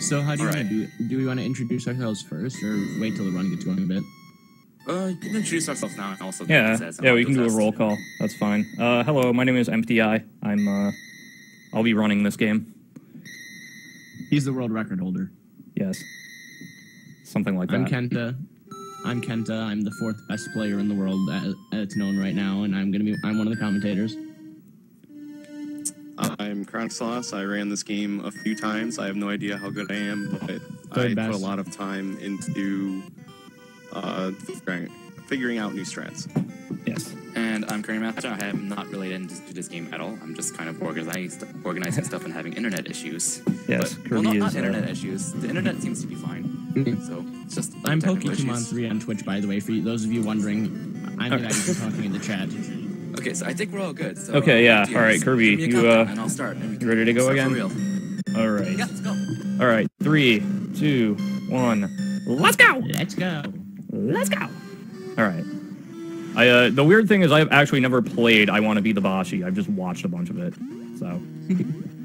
So how do you want to do it? Do we want to introduce ourselves first, or wait till the run gets going a bit? You can introduce ourselves now and also... Yeah, we can do a roll call. That's fine. Hello, my name is EmptyEye. I'll be running this game. He's the world record holder. Yes. Something like that. I'm Kenta. I'm the 4th best player in the world as it's known right now, and I'm one of the commentators. I'm KronicSauce. I ran this game a few times. I have no idea how good I am, but I put a lot of time into figuring out new strats. Yes. And I'm KronicMaster. I am not related into this game at all. I'm just kind of organizing stuff and having internet issues. Yes, but, well, not internet issues. The internet seems to be fine. So it's just I'm Pokemon3 on Twitch, by the way. For those of you wondering, I'm the guy who's talking in the chat. Okay, so I think we're all good. So, okay, yeah. All right, Kirby, you and I'll start. You ready to go again? All right. Yeah, let's go. All right, 3, 2, 1. Let's go. Let's go. Let's go. All right. The weird thing is I've actually never played I Want to Be the Boshi. I've just watched a bunch of it. So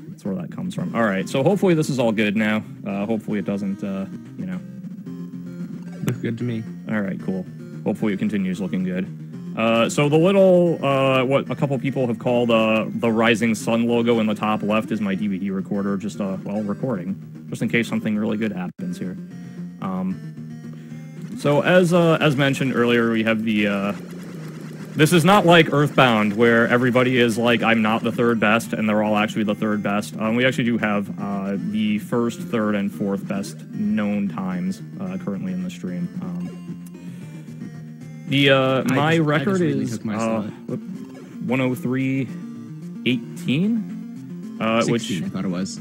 that's where that comes from. All right. So hopefully this is all good now. Hopefully it doesn't, you know. Looks good to me. All right, cool. Hopefully it continues looking good. So the little, what a couple people have called the Rising Sun logo in the top left is my DVD recorder, just, well, recording, just in case something really good happens here. So as mentioned earlier, we have the, this is not like Earthbound, where everybody is like, I'm not the 3rd best, and they're all actually the 3rd best. We actually do have the 1st, 3rd, and 4th best known times currently in the stream. My record is 103.18, which I thought it was.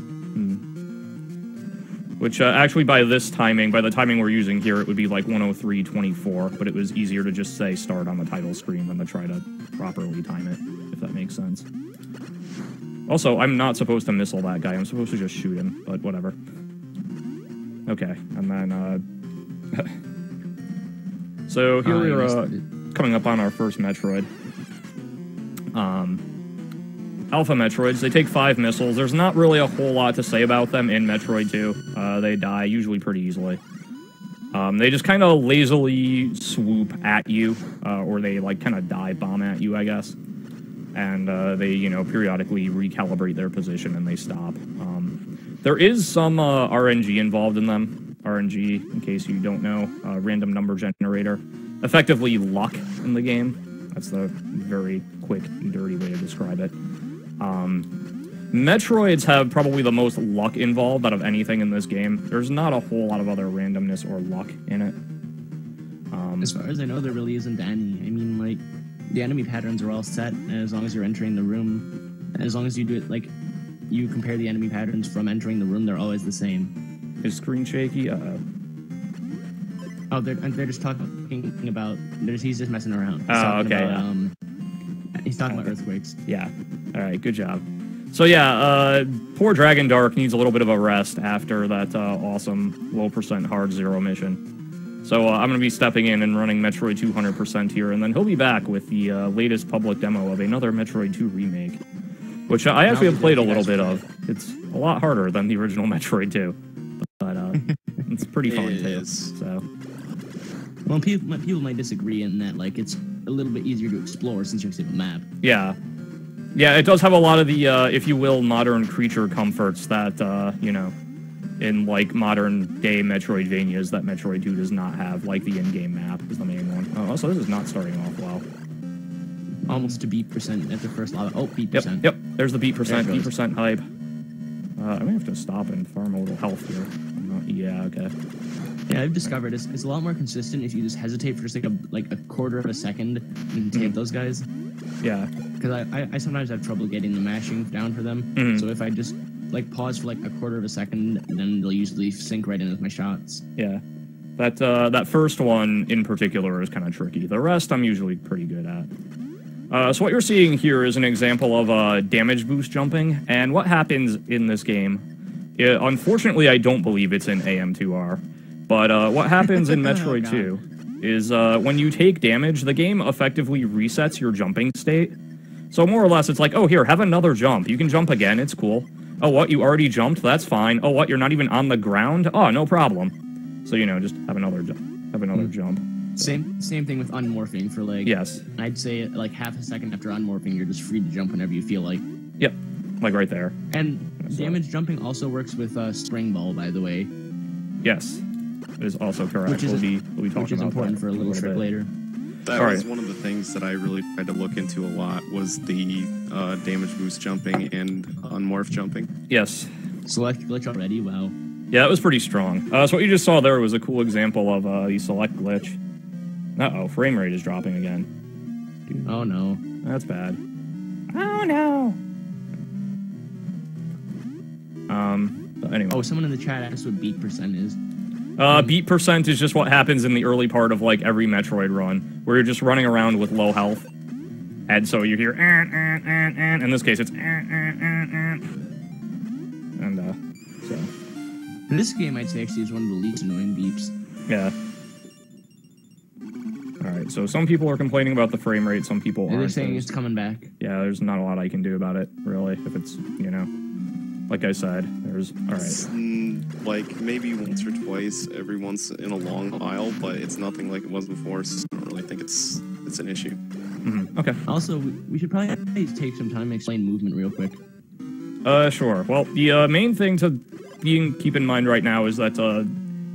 Which actually by the timing we're using here, it would be like 103.24, but it was easier to just say start on the title screen than to try to properly time it, if that makes sense. Also, I'm not supposed to missile that guy. I'm supposed to just shoot him, but whatever. Okay, and then so here we're coming up on our first Metroid. Alpha Metroids, they take 5 missiles. There's not really a whole lot to say about them in Metroid 2. They die usually pretty easily. They just kind of lazily swoop at you, or they like kind of dive bomb at you, I guess. And they, you know, periodically recalibrate their position and they stop. There is some RNG involved in them. RNG, in case you don't know, random number generator. Effectively luck in the game. That's the very quick, dirty way to describe it. Metroids have probably the most luck involved out of anything in this game. There's not a whole lot of other randomness or luck in it. As far as I know, there really isn't any. I mean, like, the enemy patterns are all set, and as long as you're entering the room, as long as you do it, like, you compare the enemy patterns from entering the room, they're always the same. Is screen shaky? Oh, they're just talking about, he's just messing around. Oh, okay. He's talking about earthquakes. Yeah. All right, good job. So yeah, poor Dragon Dark needs a little bit of a rest after that awesome low % hard 0 mission. So I'm going to be stepping in and running Metroid 200% here, and then he'll be back with the latest public demo of another Metroid 2 remake, which I actually have played a little bit of. It's a lot harder than the original Metroid 2, but it's pretty fun too. So. Well, people might disagree in that, like, it's a little bit easier to explore since you have a map. Yeah. Yeah, it does have a lot of the, if you will, modern creature comforts that, you know, in, like, modern-day Metroidvanias that Metroid 2 does not have, like the in-game map is the main one. Oh, also, this is not starting off well. Almost to beat % at the first lava. Oh, beat %. Yep, there's the beat %, beat % hype. I may have to stop and farm a little health here. Yeah, okay. Yeah, I've discovered it's a lot more consistent if you just hesitate for just like a quarter of a second and take those guys. Yeah. Because I sometimes have trouble getting the mashing down for them. So if I just like pause for like a quarter of a second, then they'll usually sink right in with my shots. Yeah. That first one in particular is kind of tricky. The rest I'm usually pretty good at. So what you're seeing here is an example of damage boost jumping, and what happens in this game, unfortunately I don't believe it's in AM2R, but what happens in Metroid 2 is when you take damage, the game effectively resets your jumping state. So more or less it's like, oh here, have another jump. You can jump again, it's cool. Oh, what? You already jumped? That's fine. Oh, what? You're not even on the ground? Oh, no problem. So, you know, just have another jump. Same thing with unmorphing for like. Yes. I'd say like half a second after unmorphing, you're just free to jump whenever you feel like. Yep. Like right there. And damage jumping also works with Spring Ball, by the way. Yes. It is also correct. We'll be talking about which is important for a little trick later. That was one of the things that I really tried to look into a lot was the damage boost jumping and unmorph jumping. Yes. Select glitch already? Wow. Yeah, that was pretty strong. So what you just saw there was a cool example of the select glitch. Uh-oh, frame rate is dropping again. Dude. Oh no. That's bad. Oh no! But anyway. Oh, someone in the chat asked what beat percent is. Beat percent is just what happens in the early part of, like, every Metroid run, where you're just running around with low health. And so you hear, in this case, it's, and, so. In this game, I'd say actually is one of the least annoying beeps. Yeah. Alright, so some people are complaining about the frame rate, some people aren't. They're saying it's coming back. Yeah, there's not a lot I can do about it, really, if it's, you know, like I said, there's, alright. Like, maybe once or twice every once in a long while, but it's nothing like it was before, so I don't really think it's an issue. Mm-hmm. Okay. Also, we should probably take some time to explain movement real quick. Sure. Well, the main thing to keep in mind right now is that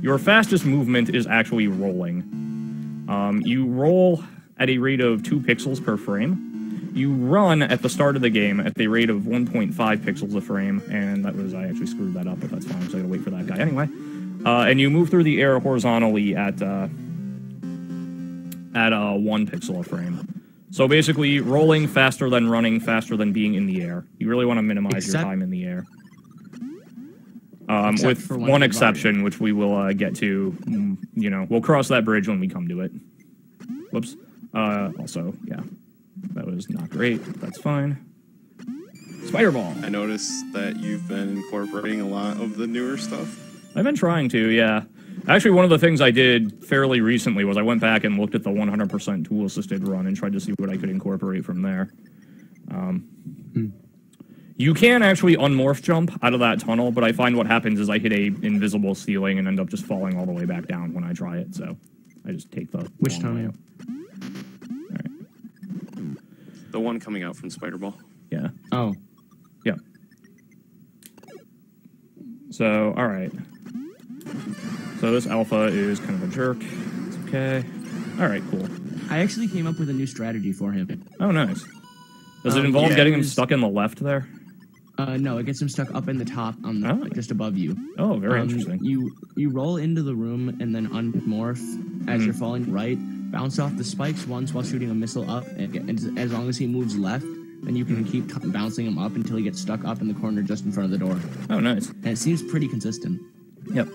your fastest movement is actually rolling. You roll at a rate of 2 pixels per frame. You run at the start of the game at the rate of 1.5 pixels a frame, and I actually screwed that up, but that's fine, so I gotta wait for that guy anyway. And you move through the air horizontally at 1 pixel a frame. So basically, rolling faster than running, faster than being in the air. You really want to minimize your time in the air. With one exception, which we will get to, you know, we'll cross that bridge when we come to it. Whoops. Also, yeah. That was not great. That's fine. Spider Ball. I noticed that you've been incorporating a lot of the newer stuff. I've been trying to, yeah. Actually, one of the things I did fairly recently was I went back and looked at the 100% tool-assisted run and tried to see what I could incorporate from there. You can actually unmorph jump out of that tunnel, but I find what happens is I hit a invisible ceiling and end up just falling all the way back down when I try it, so I just take the... Which tunnel? The one coming out from Spider Ball. Yeah. Oh. Yeah. So, alright. So this alpha is kind of a jerk. It's okay. Alright, cool. I actually came up with a new strategy for him. Oh, nice. Does it involve getting him stuck in the left there? No, it gets him stuck up in the top, on the, like, just above you. Oh, very interesting. You roll into the room and then unmorph as you're falling right. Bounce off the spikes once while shooting a missile up, and as long as he moves left, then you can keep bouncing him up until he gets stuck up in the corner just in front of the door. Oh, nice. And it seems pretty consistent. Yep.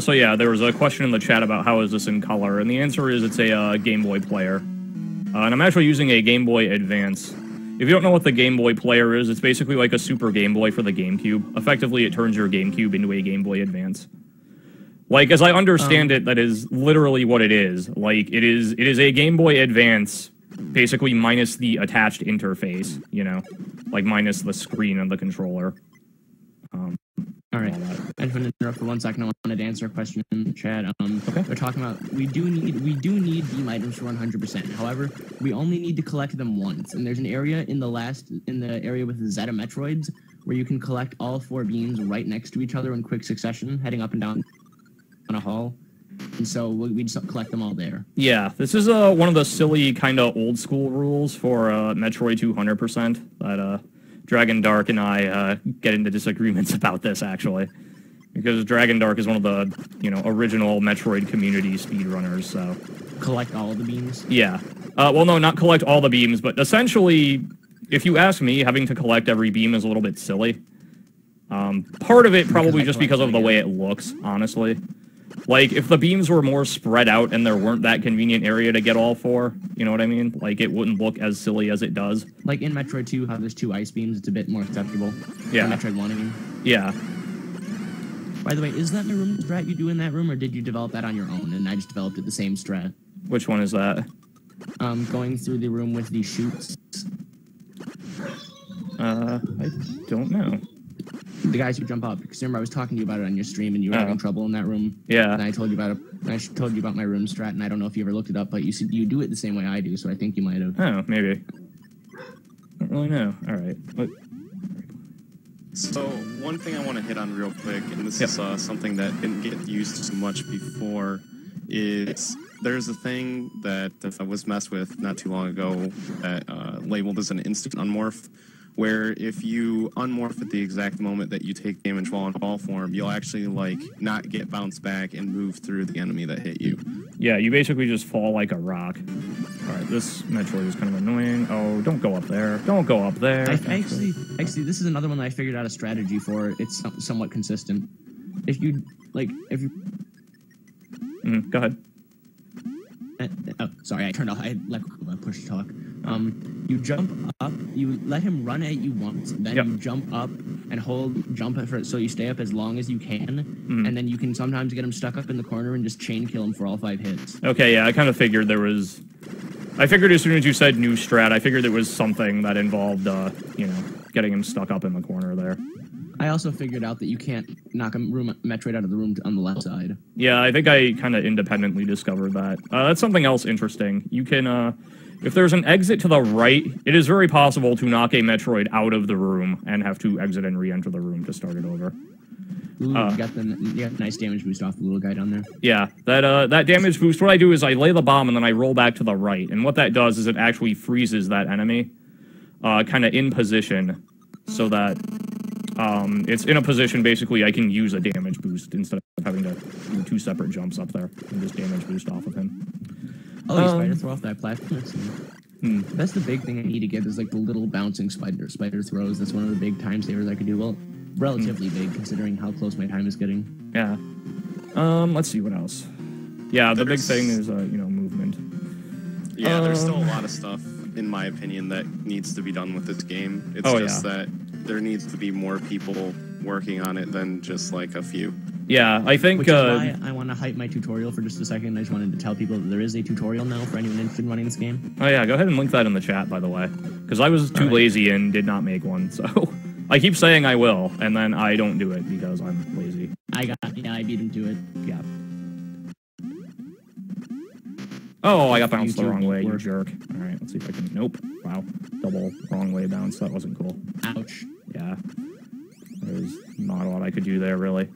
So yeah, there was a question in the chat about how is this in color, and the answer is it's a Game Boy Player. And I'm actually using a Game Boy Advance. If you don't know what the Game Boy Player is, it's basically like a Super Game Boy for the GameCube. Effectively, it turns your GameCube into a Game Boy Advance. Like, as I understand it, that is literally what it is. Like, it is a Game Boy Advance, basically minus the attached interface, you know? Like, minus the screen of the controller. Alright, I just want to interrupt for 1 second. I wanted to answer a question in the chat. Okay. They're talking about, we do need beam items for 100%. However, we only need to collect them once. And there's an area in the area with the Zeta Metroids, where you can collect all 4 beams right next to each other in quick succession, heading up and down on a hall, and so we just collect them all there. Yeah, this is one of the silly kind of old school rules for Metroid 200% that Dragon Dark and I get into disagreements about this, actually, because Dragon Dark is one of the, you know, original Metroid community speedrunners, so... Collect all of the beams? Yeah. Well, no, not collect all the beams, but essentially, if you ask me, having to collect every beam is a little bit silly. Part of it probably just because of the way it looks, honestly. Like, if the beams were more spread out and there weren't that convenient area to get all 4, you know what I mean? Like, it wouldn't look as silly as it does. Like in Metroid 2, how there's 2 ice beams, it's a bit more acceptable. Yeah. In Metroid 1, I mean. Yeah. By the way, is that the room strat you do in that room, or did you develop that on your own, and I just developed it the same strat? Which one is that? Going through the room with the chutes. I don't know. The guys who jump up. Because remember, I was talking to you about it on your stream, and you were having trouble in that room. Yeah. And I told you about my room strat, and I don't know if you ever looked it up, but you said you do it the same way I do, so I think you might have. Oh, maybe. Don't really know. All right. So one thing I want to hit on real quick, and this is something that didn't get used too much before, is there's a thing that was messed with not too long ago that labeled as an instant unmorph, where if you unmorph at the exact moment that you take damage while in ball form, you'll actually like not get bounced back and move through the enemy that hit you. Yeah, you basically just fall like a rock. All right, this Metroid is kind of annoying. Oh, don't go up there. Don't go up there. Actually, this is another one that I figured out a strategy for. It's somewhat consistent. If you go ahead. Oh, sorry, I turned off. I let go of push to talk. You jump up, you let him run at you once, then you jump up and hold jump for so you stay up as long as you can, and then you can sometimes get him stuck up in the corner and just chain kill him for all 5 hits. Okay, yeah, I kind of figured there was. I figured as soon as you said new strat, I figured it was something that involved, you know, getting him stuck up in the corner there. I also figured out that you can't knock a Metroid out of the room on the left side. Yeah, I think I kind of independently discovered that. That's something else interesting. You can, if there's an exit to the right, it is very possible to knock a Metroid out of the room and have to exit and re-enter the room to start it over. Ooh, you got nice damage boost off the little guy down there. Yeah, that damage boost, what I do is I lay the bomb and then I roll back to the right. And what that does is it actually freezes that enemy kind of in position so that it's in a position, basically, I can use a damage boost instead of having to do 2 separate jumps up there and just damage boost off of him. Oh, you spider throw off that platform. That's the big thing I need to get is like the little bouncing spider throws. That's one of the big time savers I could do. Well, relatively big considering how close my time is getting. Yeah. Let's see what else. Yeah, the big thing is you know, movement. Yeah, there's still a lot of stuff, in my opinion, that needs to be done with this game. It's just that there needs to be more people working on it than just like a few. Yeah, I think. Which is why I want to hype my tutorial for just a second. I just wanted to tell people that there is a tutorial now for anyone interested in running this game. Oh yeah, go ahead and link that in the chat, by the way, because I was too lazy and did not make one. So I keep saying I will, and then I don't do it because I'm lazy. I beat him to it. Yeah. Oh, I got bounced the wrong way, you jerk. All right, let's see if I can. Nope. Wow, double wrong way bounce. That wasn't cool. Ouch. Yeah. There's not a lot I could do there, really.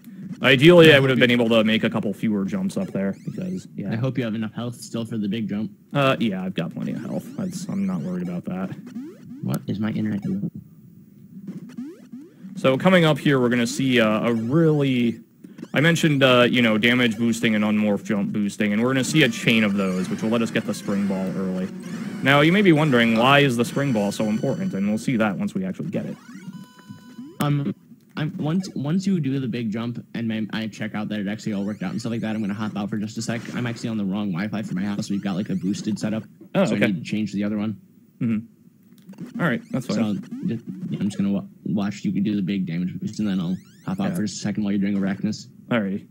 Ideally, I would have been able to make a couple fewer jumps up there, because, yeah. I hope you have enough health still for the big jump. Yeah, I've got plenty of health. I'm not worried about that. What is my internet doing? So, coming up here, we're going to see a really... I mentioned, you know, damage boosting and unmorph jump boosting, and we're going to see a chain of those, which will let us get the spring ball early. Now, you may be wondering, why is the spring ball so important? And we'll see that once we actually get it. Once you do the big jump and I check out that it actually all worked out and stuff like that, I'm going to hop out for just a sec. I'm actually on the wrong Wi-Fi for my house. We've got like a boosted setup, so I need to change to the other one. All right, that's fine. So I'm just going to watch you do the big damage boost, and then I'll hop out for just a second while you're doing Arachnus. Alrighty.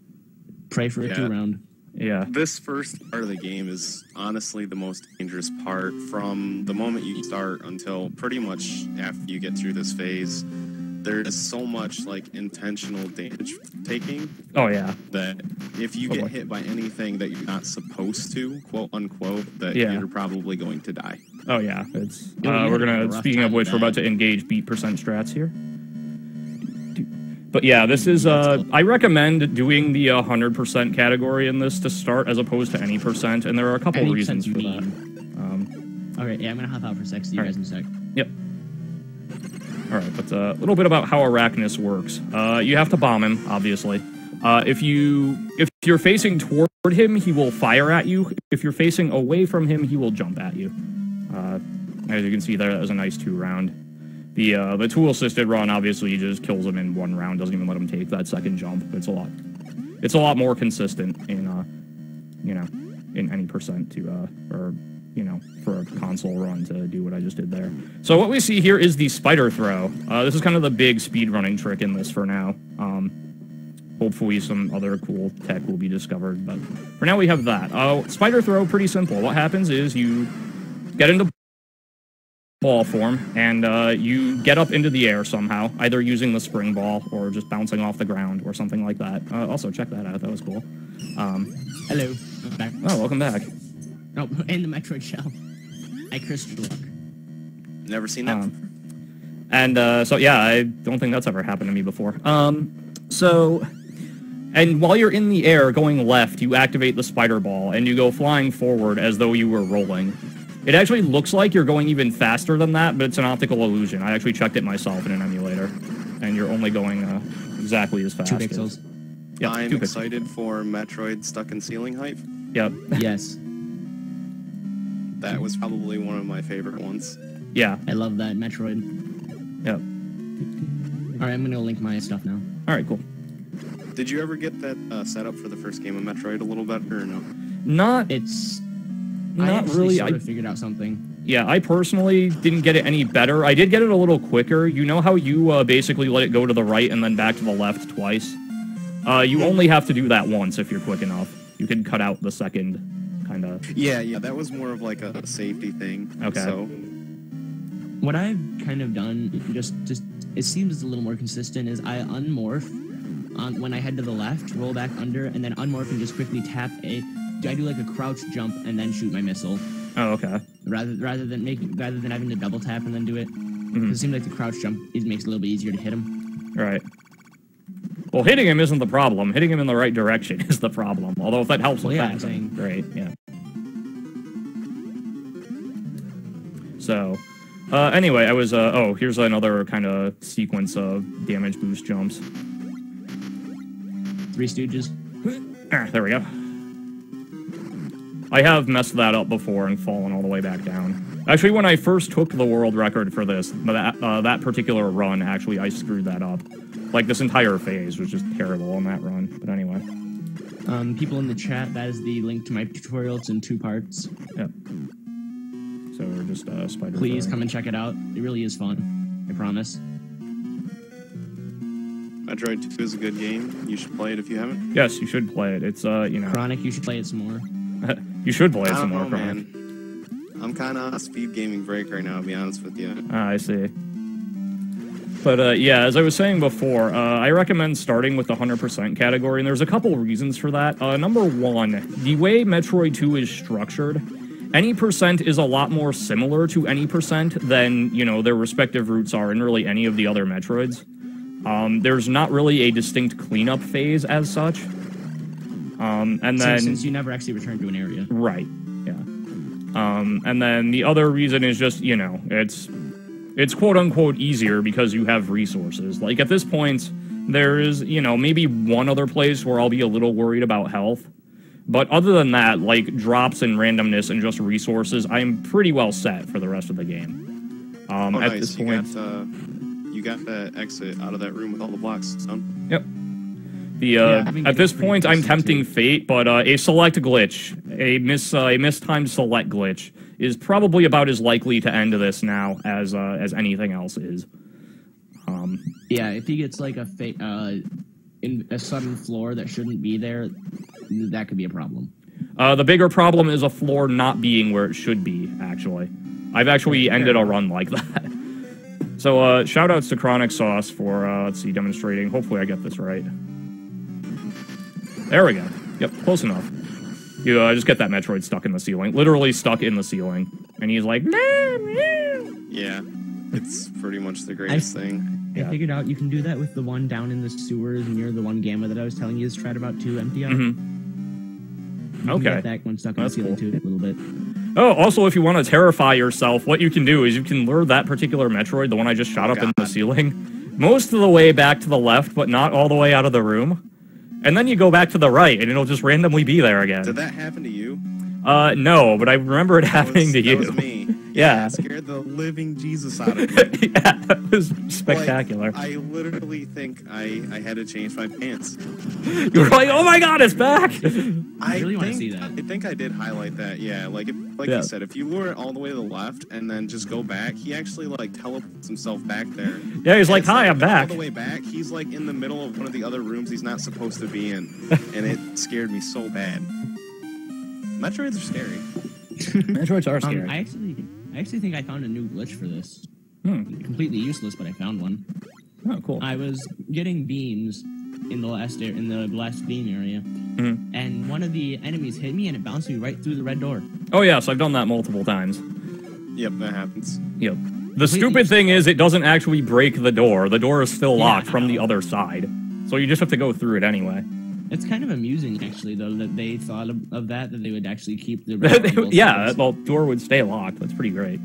Pray for it to round. Yeah. This first part of the game is honestly the most dangerous part. From the moment you start until pretty much after you get through this phase, there is so much like intentional damage taking. Oh yeah. That if you get hit by anything that you're not supposed to, quote unquote, that you're probably going to die. Oh yeah. It's we're gonna. Speaking of which, we're about to engage beat percent strats here. But yeah, this is, I recommend doing the 100% category in this to start as opposed to any percent, and there are a couple reasons for that. Okay, yeah, I'm going to hop out for a sec, see you guys in a sec. Yep. Alright, but a little bit about how Arachnus works. You have to bomb him, obviously. If you're facing toward him, he will fire at you. If you're facing away from him, he will jump at you. As you can see there, that was a nice 2-round. The tool-assisted run obviously just kills him in 1 round, doesn't even let him take that second jump. It's a lot more consistent in you know, in any percent to or you know, for a console run to do what I just did there. So what we see here is the spider throw. This is kind of the big speedrunning trick in this for now. Hopefully some other cool tech will be discovered, but for now we have that. Spider throw, pretty simple. What happens is you get into ball form, and you get up into the air somehow, either using the spring ball or just bouncing off the ground or something like that. Also, check that out. That was cool. Hello. Back. Oh, welcome back. Oh, and the Metroid shell. I cursed your luck. Never seen that. And so, yeah, I don't think that's ever happened to me before. And while you're in the air going left, you activate the spider ball, and you go flying forward as though you were rolling. It actually looks like you're going even faster than that, but it's an optical illusion. I actually checked it myself in an emulator, and you're only going exactly as fast. 2 pixels. Yep, I'm 2 pixels. excited for Metroid Stuck in Ceiling hype. Yep. Yes. That was probably one of my favorite ones. Yeah. I love that Metroid. Yep. Alright, I'm gonna link my stuff now. Alright, cool. Did you ever get that setup for the first game of Metroid a little better or no? Not really. I figured out something. Yeah, I personally didn't get it any better. I did get it a little quicker. You know how you basically let it go to the right and then back to the left twice? You only have to do that once if you're quick enough. You can cut out the second, kind of. Yeah, that was more of like a safety thing. Okay. So. What I've kind of done, just it seems a little more consistent, is I unmorph when I head to the left, roll back under, and then unmorph and just quickly tap a... I do like a crouch jump and then shoot my missile. Oh, okay. Rather than having to double tap and then do it. Mm-hmm. It seems like the crouch jump makes it a little bit easier to hit him. Right. Well, hitting him isn't the problem. Hitting him in the right direction is the problem. Although if that helps with that, I'm saying. Great, yeah. So, anyway, I was, oh, here's another kind of sequence of damage boost jumps. 3 Stooges. There we go. I have messed that up before and fallen all the way back down. Actually, when I first took the world record for this, that particular run, actually, I screwed that up. Like, this entire phase was just terrible on that run. But anyway. People in the chat, that is the link to my tutorial. It's in 2 parts. Yep. So we're just spider. Please come and check it out. It really is fun. I promise. Metroid 2 is a good game. You should play it if you haven't. Yes, you should play it. It's, you know... Chronic, you should play it some more. You should play it some more, man. I'm kind of on a speed gaming break right now, to be honest with you. I see. But, yeah, as I was saying before, I recommend starting with the 100% category, and there's a couple reasons for that. Number one, the way Metroid 2 is structured, any percent is a lot more similar to any percent than, you know, their respective routes are in really any of the other Metroids. There's not really a distinct cleanup phase as such. And then... Since you never actually return to an area. Right, yeah. And then the other reason is just, you know, it's quote-unquote easier because you have resources. Like, at this point, there is, you know, maybe one other place where I'll be a little worried about health. But other than that, like, drops and randomness and just resources, I'm pretty well set for the rest of the game. Oh, at nice. this point... You got that exit out of that room with all the blocks done. Yep. At this point, I'm tempting fate, but a select glitch, a mistimed select glitch, is probably about as likely to end this now as anything else is. Yeah, if he gets like a in a sudden floor that shouldn't be there, that could be a problem. The bigger problem is a floor not being where it should be. Actually, I've actually ended a run like that. So, shoutouts to KronicSauce for let's see, demonstrating. Hopefully, I get this right. There we go. Yep, close enough. You just get that Metroid stuck in the ceiling. Literally stuck in the ceiling. And he's like, meow, meow. Yeah, it's pretty much the greatest thing. I figured out you can do that with the one down in the sewers near the one gamma that I was telling you to try about to EmptyEye. Mm-hmm. You can get that one stuck in the ceiling too, a little bit. Oh, also, if you want to terrify yourself, what you can do is you can lure that particular Metroid, the one I just shot up in the ceiling, most of the way back to the left, but not all the way out of the room. And then you go back to the right, and it'll just randomly be there again. Did that happen to you? No, but I remember it happening to you. That was me. Yeah. It scared the living Jesus out of me. Yeah, that was spectacular. Like, I literally think I had to change my pants. You were like, oh my god, it's back! I really want to see that. I think I did highlight that, yeah. Like you said, if you lure it all the way to the left and then just go back, he actually, like, teleports himself back there. Yeah, he's like, hi, I'm back. All the way back, he's, like, in the middle of one of the other rooms he's not supposed to be in. And it scared me so bad. Metroids are scary. Metroids are scary. I I actually think I found a new glitch for this. Completely useless, but I found one. Oh, cool. I was getting beams in the last beam area, and one of the enemies hit me, and it bounced me right through the red door. Oh, yes, I've done that multiple times. Yep, that happens. Yep. The stupid thing is it doesn't actually break the door. The door is still locked from the other side. So you just have to go through it anyway. It's kind of amusing, actually, though, that they thought of that they would actually keep the red yeah, the door would stay locked. That's pretty great.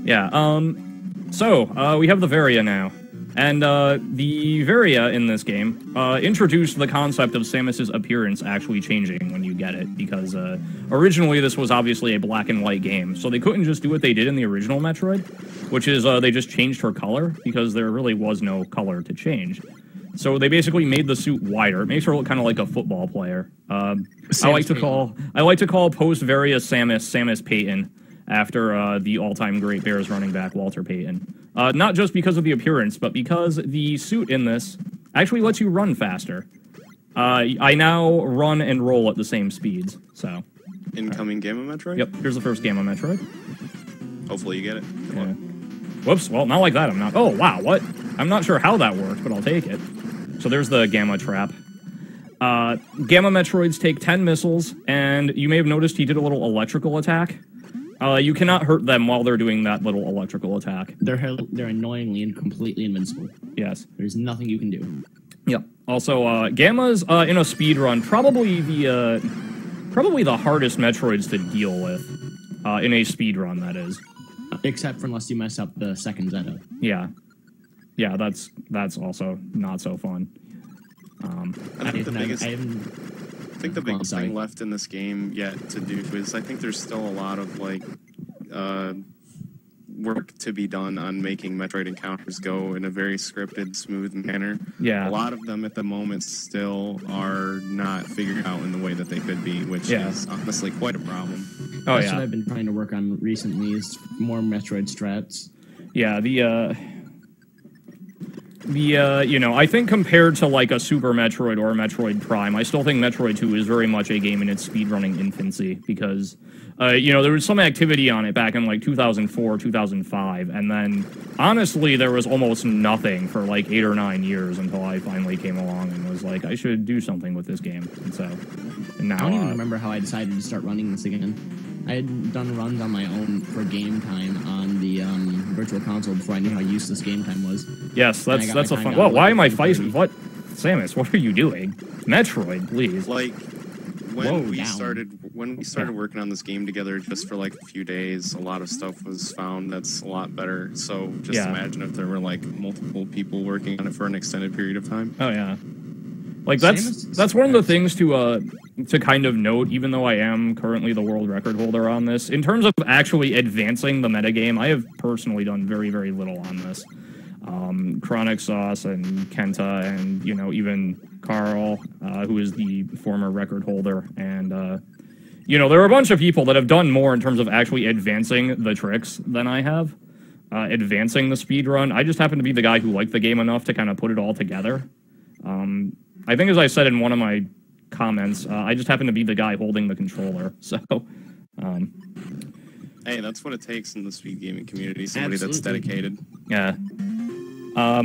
Yeah, so, we have the Varia now. And, the Varia in this game, introduced the concept of Samus's appearance actually changing when you get it, because, originally this was obviously a black and white game, so they couldn't just do what they did in the original Metroid, which is, they just changed her color, because there really was no color to change. So they basically made the suit wider. It makes her look kind of like a football player. I like to call post-Varia Samus Payton, after the all-time great Bears running back Walter Payton. Not just because of the appearance, but because the suit in this actually lets you run faster. I now run and roll at the same speeds, so... Incoming Gamma Metroid? Yep, here's the first Gamma Metroid. Hopefully you get it. Yeah. Whoops, well, not like that, I'm not... Oh, wow, what? I'm not sure how that worked, but I'll take it. So there's the Gamma Trap. Gamma Metroids take 10 missiles, and you may have noticed he did a little electrical attack. You cannot hurt them while they're doing that little electrical attack. They're annoyingly and completely invincible. Yes. There's nothing you can do. Yep. Also, Gamma's, in a speedrun, probably the hardest Metroids to deal with. In a speedrun, that is. Except for unless you mess up the second Zeta. Yeah. Yeah, that's also not so fun. I think the biggest thing left in this game yet to do is I think there's still a lot of work to be done on making Metroid encounters go in a very scripted, smooth manner. Yeah. A lot of them at the moment still are not figured out in the way that they could be, which is honestly quite a problem. Oh, That's what I've been trying to work on recently is more Metroid strats. Yeah, I think compared to, like, a Super Metroid or a Metroid Prime, I still think Metroid 2 is very much a game in its speedrunning infancy, because, there was some activity on it back in, like, 2004, 2005, and then, honestly, there was almost nothing for, like, 8 or 9 years until I finally came along and was like, I should do something with this game, and now... I don't even remember how I decided to start running this again. I had done runs on my own for game time on the virtual console before I knew how useless game time was. Yes, that's a fun... Whoa, why am I fighting? What? Samus, what are you doing? Metroid, please. Like, when we started working on this game together just for like a few days, a lot of stuff was found that's a lot better. So just imagine if there were like multiple people working on it for an extended period of time. Oh, yeah. Like, that's one of the things to kind of note, even though I am currently the world record holder on this. In terms of actually advancing the metagame, I have personally done very, very little on this. KronicSauce and Kenta and, even Carl, who is the former record holder. And, there are a bunch of people that have done more in terms of actually advancing the tricks than I have. Advancing the speedrun. I just happen to be the guy who liked the game enough to kind of put it all together. I think as I said in one of my comments, I just happen to be the guy holding the controller, so... Hey, that's what it takes in the speed gaming community, somebody that's dedicated. Yeah.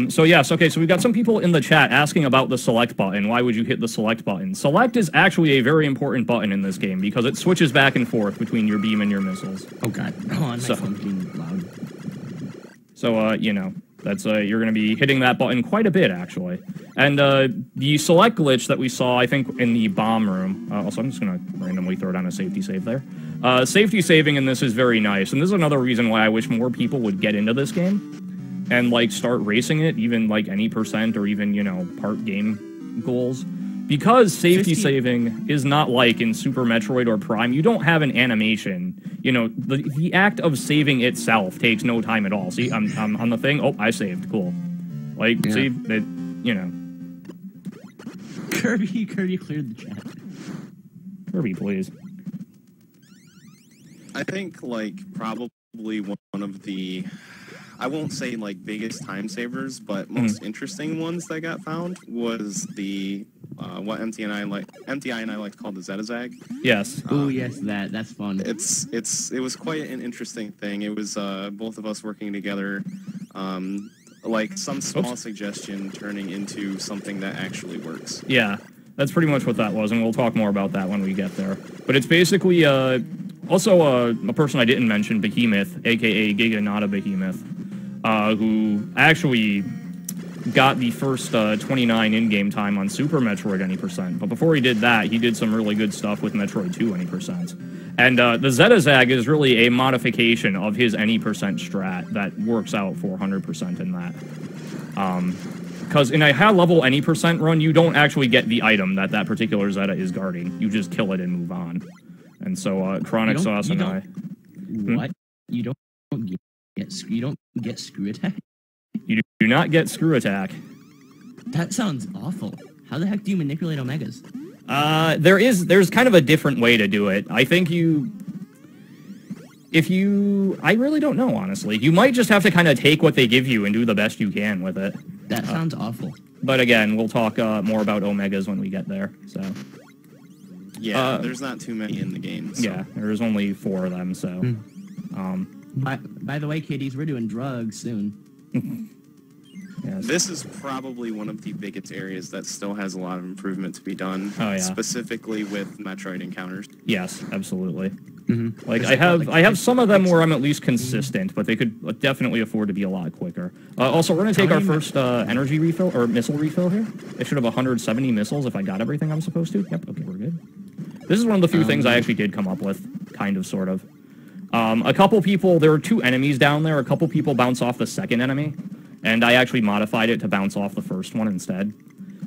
So we've got some people in the chat asking about the select button. Why would you hit the select button? Select is actually a very important button in this game, because it switches back and forth between your beam and your missiles. Oh god, my phone's being loud. So, that's, you're going to be hitting that button quite a bit, actually. And, the select glitch that we saw, I think, in the bomb room... also, I'm just going to randomly throw down a safety save there. Safety saving in this is very nice, and this is another reason why I wish more people would get into this game and, like, start racing it, even, like, any % or even, part game goals. Because safety saving is not like in Super Metroid or Prime, you don't have an animation. The act of saving itself takes no time at all. See, I'm on the thing. Oh, I saved. Cool. Like, see, it, Kirby cleared the chat. Kirby, please. I think, like, probably one of the... I won't say, like, biggest time savers, but most interesting ones that got found was the what EmptyEye and I like to call the Zedazag. Yes. Oh yes, that's fun. It was quite an interesting thing. It was both of us working together, like some small suggestion turning into something that actually works. Yeah, that's pretty much what that was, and we'll talk more about that when we get there. But it's basically also a person I didn't mention, Behemoth, aka Giga Nada Behemoth, who actually got the first 29 in-game time on Super Metroid Any %. But before he did that, he did some really good stuff with Metroid 2 Any %. And the Zedazag is really a modification of his Any % strat that works out for 100% in that. Because in a high-level Any % run, you don't actually get the item that that particular Zeta is guarding. You just kill it and move on. And so KronicSauce and I... What? You don't get screw attack? You do not get screw attack. That sounds awful. How the heck do you manipulate Omegas? There's kind of a different way to do it. I think I really don't know, honestly. You might just have to kind of take what they give you and do the best you can with it. That sounds awful. But again, we'll talk more about Omegas when we get there, so... Yeah, there's not too many in the game. So. Yeah, there's only 4 of them, so... By the way, kiddies, we're doing drugs soon. Yes. This is probably one of the biggest areas that still has a lot of improvement to be done, specifically with Metroid encounters. Yes, absolutely. Like I have some of them where I'm at least consistent, but they could definitely afford to be a lot quicker. Also, we're gonna take our first energy refill or missile refill here. It should have 170 missiles if I got everything I'm supposed to. Yep. Okay, we're good. This is one of the few things I actually did come up with, kind of, sort of. A couple people, there were 2 enemies down there. A couple people bounce off the second enemy, and I actually modified it to bounce off the first one instead.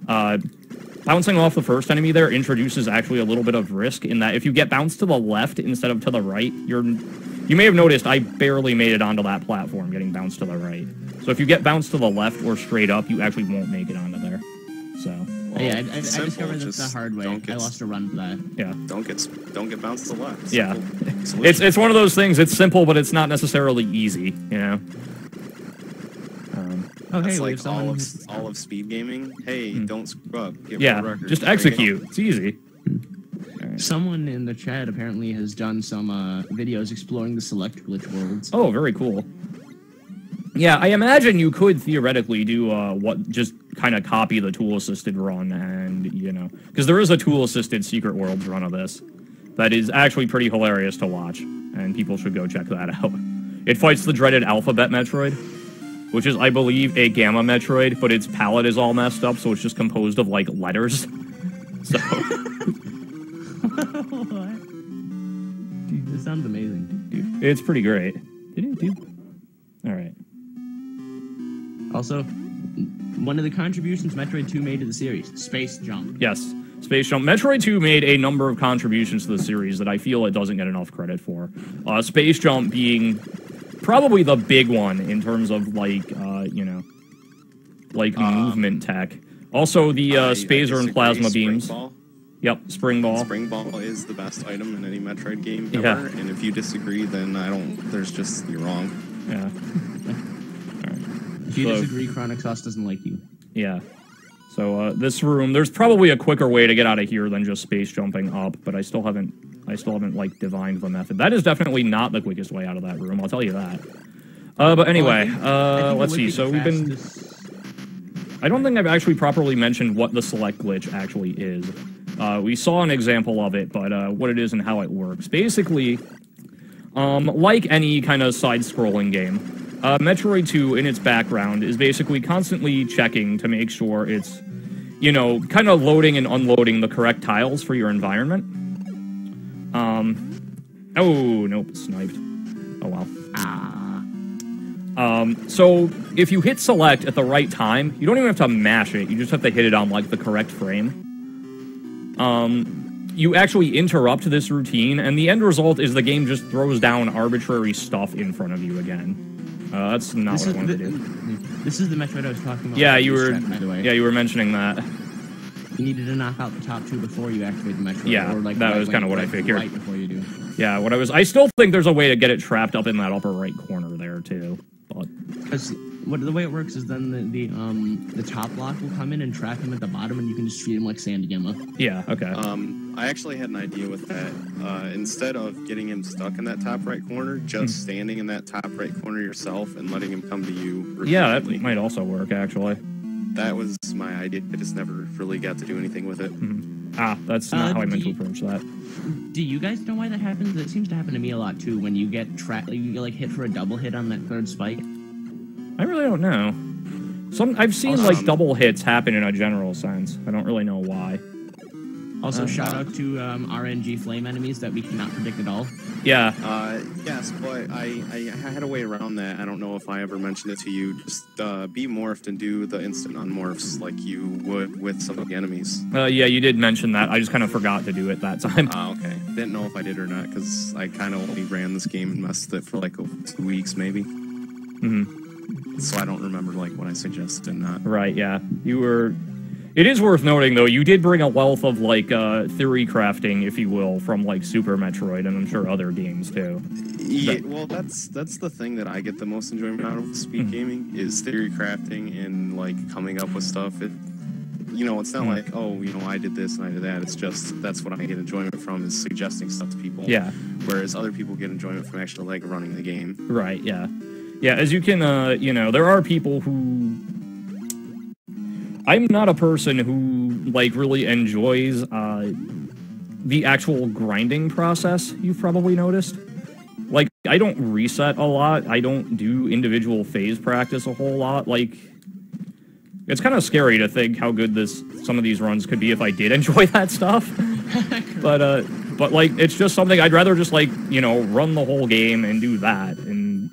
Bouncing off the first enemy there introduces actually a little bit of risk in that if you get bounced to the left instead of to the right, you may have noticed I barely made it onto that platform getting bounced to the right. So if you get bounced to the left or straight up, you actually won't make it onto there. So... Well, yeah, I discovered this the hard way. I lost a run for that. Yeah. Don't get bounced to the left. Yeah. It's one of those things. It's simple, but it's not necessarily easy. You know. Okay, like all of speed gaming. Hey, don't screw up. Get just execute. It's easy. Someone in the chat apparently has done some videos exploring the select glitch worlds. Oh, very cool. Yeah, I imagine you could theoretically do just kind of copy the tool-assisted run, and because there is a tool-assisted Secret Worlds run of this that is actually pretty hilarious to watch, and people should go check that out. It fights the dreaded Alphabet Metroid, which is, I believe, a Gamma Metroid, but its palette is all messed up, so it's just composed of like letters. So. What? Dude, this sounds amazing. Dude, it's pretty great. All right. Also, one of the contributions Metroid 2 made to the series, Space Jump. Yes, Space Jump. Metroid 2 made a number of contributions to the series that I feel it doesn't get enough credit for. Space Jump being probably the big one in terms of, like, movement tech. Also, the Spazer and Plasma Beams. Ball. Yep, Spring Ball. Spring Ball is the best item in any Metroid game ever, and if you disagree, then you're wrong. Yeah. If you disagree, KronicSauce doesn't like you. Yeah. So this room, there's probably a quicker way to get out of here than just space jumping up, but I still haven't like divined the method. That is definitely not the quickest way out of that room. I'll tell you that. But anyway, let's see. So we've been. I don't think I've actually properly mentioned what the select glitch actually is. We saw an example of it, but what it is and how it works. Basically, like any kind of side-scrolling game. Metroid 2, in its background, is basically constantly checking to make sure it's, kind of loading and unloading the correct tiles for your environment. Oh, nope, sniped. Oh, well. So, if you hit select at the right time, you don't even have to mash it, you just have to hit it on, like, the correct frame. You actually interrupt this routine, and the end result is the game just throws down arbitrary stuff in front of you again. That's not what I wanted to do. This is the Metroid I was talking about. Yeah, you were. By the way. Yeah, you were mentioning that. You needed to knock out the top 2 before you activate the Metroid. Yeah, or like that was kind of what I figured. Right before you do. Yeah, I still think there's a way to get it trapped up in that upper right corner there too. But because the way it works is then the top block will come in and trap him at the bottom, and you can just treat him like Sand Gamma. Yeah. Okay. I actually had an idea with that. Instead of getting him stuck in that top right corner, just standing in that top right corner yourself and letting him come to you repeatedly. Yeah, that might also work, actually. That was my idea. I just never really got to do anything with it. That's not how I meant to approach that. Do you guys know why that happens? It seems to happen to me a lot too. When you get you get hit for a double hit on that third spike. I really don't know. I've seen like double hits happen in a general sense. I don't really know why. Also, shout out to RNG flame enemies that we cannot predict at all. Yeah. Yes, but I had a way around that. I don't know if I ever mentioned it to you. Just be morphed and do the instant unmorphs like you would with some of the enemies. Yeah, you did mention that. I just kind of forgot to do it that time. Okay. Didn't know if I did or not because I kind of only ran this game and messed with it for like 2 weeks maybe. So I don't remember like what I suggested and not. Right. Yeah. You were. It is worth noting, though, you did bring a wealth of, like, theory crafting, if you will, from, like, Super Metroid, and I'm sure other games, too. Yeah, well, that's the thing that I get the most enjoyment out of speed gaming, is theory crafting and, like, coming up with stuff. It's not like, oh, I did this and I did that. It's just, that's what I get enjoyment from, is suggesting stuff to people. Yeah. Whereas other people get enjoyment from actually, like, running the game. Right, yeah. Yeah, as you can, there are people who... I'm not a person who, like, really enjoys the actual grinding process, you've probably noticed. Like, I don't reset a lot. I don't do individual phase practice a whole lot. Like, it's kind of scary to think how good some of these runs could be if I did enjoy that stuff. But, like, it's just something I'd rather just, like, run the whole game and do that. And,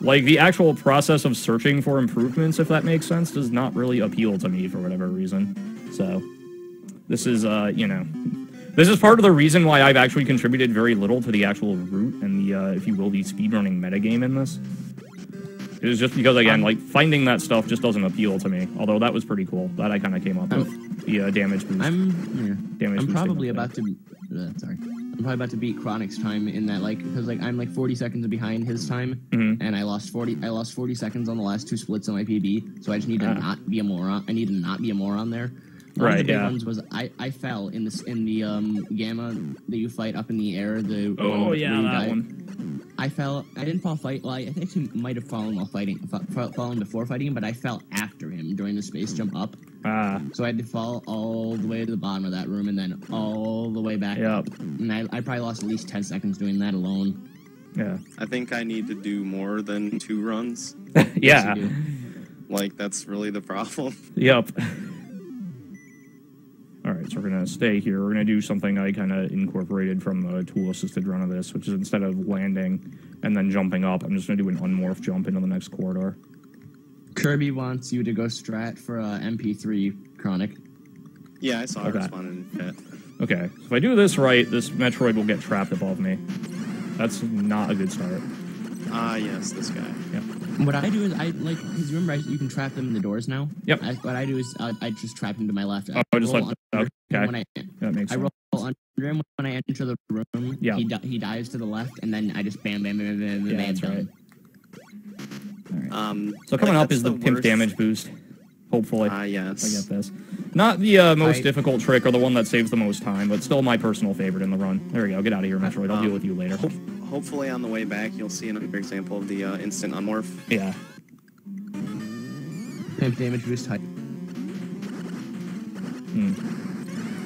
like, the actual process of searching for improvements, if that makes sense, does not really appeal to me for whatever reason. So, this is, this is part of the reason why I've actually contributed very little to the actual route and the, if you will, the speedrunning metagame in this. It was just because, again, like, finding that stuff just doesn't appeal to me. Although that was pretty cool. That I kind of came up with. The damage boost. I'm probably about to... I'm probably about to beat Chronic's time in that, like, because, like, I'm, like, 40 seconds behind his time, and I lost 40 seconds on the last 2 splits on my PB, so I just need to not be a moron. I need to not be a moron there. One of the big ones was I fell in the Gamma that you fight up in the air. That one. I fell. I didn't fall fight. Well, I think he might have fallen while fighting, fallen before fighting him, but I fell after him during the space jump up. So I had to fall all the way to the bottom of that room and then all the way back up. And I probably lost at least 10 seconds doing that alone. Yeah. I think I need to do more than 2 runs. Yeah. Like, that's really the problem. Yep. Alright, so we're going to stay here. We're going to do something I kind of incorporated from the tool-assisted run of this, which is instead of landing and then jumping up, I'm just going to do an unmorph jump into the next corridor. Kirby wants you to go strat for MP3, Chronic. Yeah, I saw it responding in chat. Okay, so if I do this right, this Metroid will get trapped above me. That's not a good start. Yes, this guy. Yep. What I do is, because remember, you can trap them in the doors now? Yep. What I do is, I just trap him to my left. I just like, okay. That makes sense. I roll under him when I enter the room. Yeah. He dives to the left, and then I just bam, bam, bam, bam, bam, that's bam. Right. Right. So coming up is the pimp damage boost. Hopefully. Yes. I get this. Not the most difficult trick or the one that saves the most time, but still my personal favorite in the run. There we go. Get out of here, Metroid. I'll deal with you later. Hopefully on the way back you'll see another example of the instant unmorph. Yeah. Pimp damage boost height.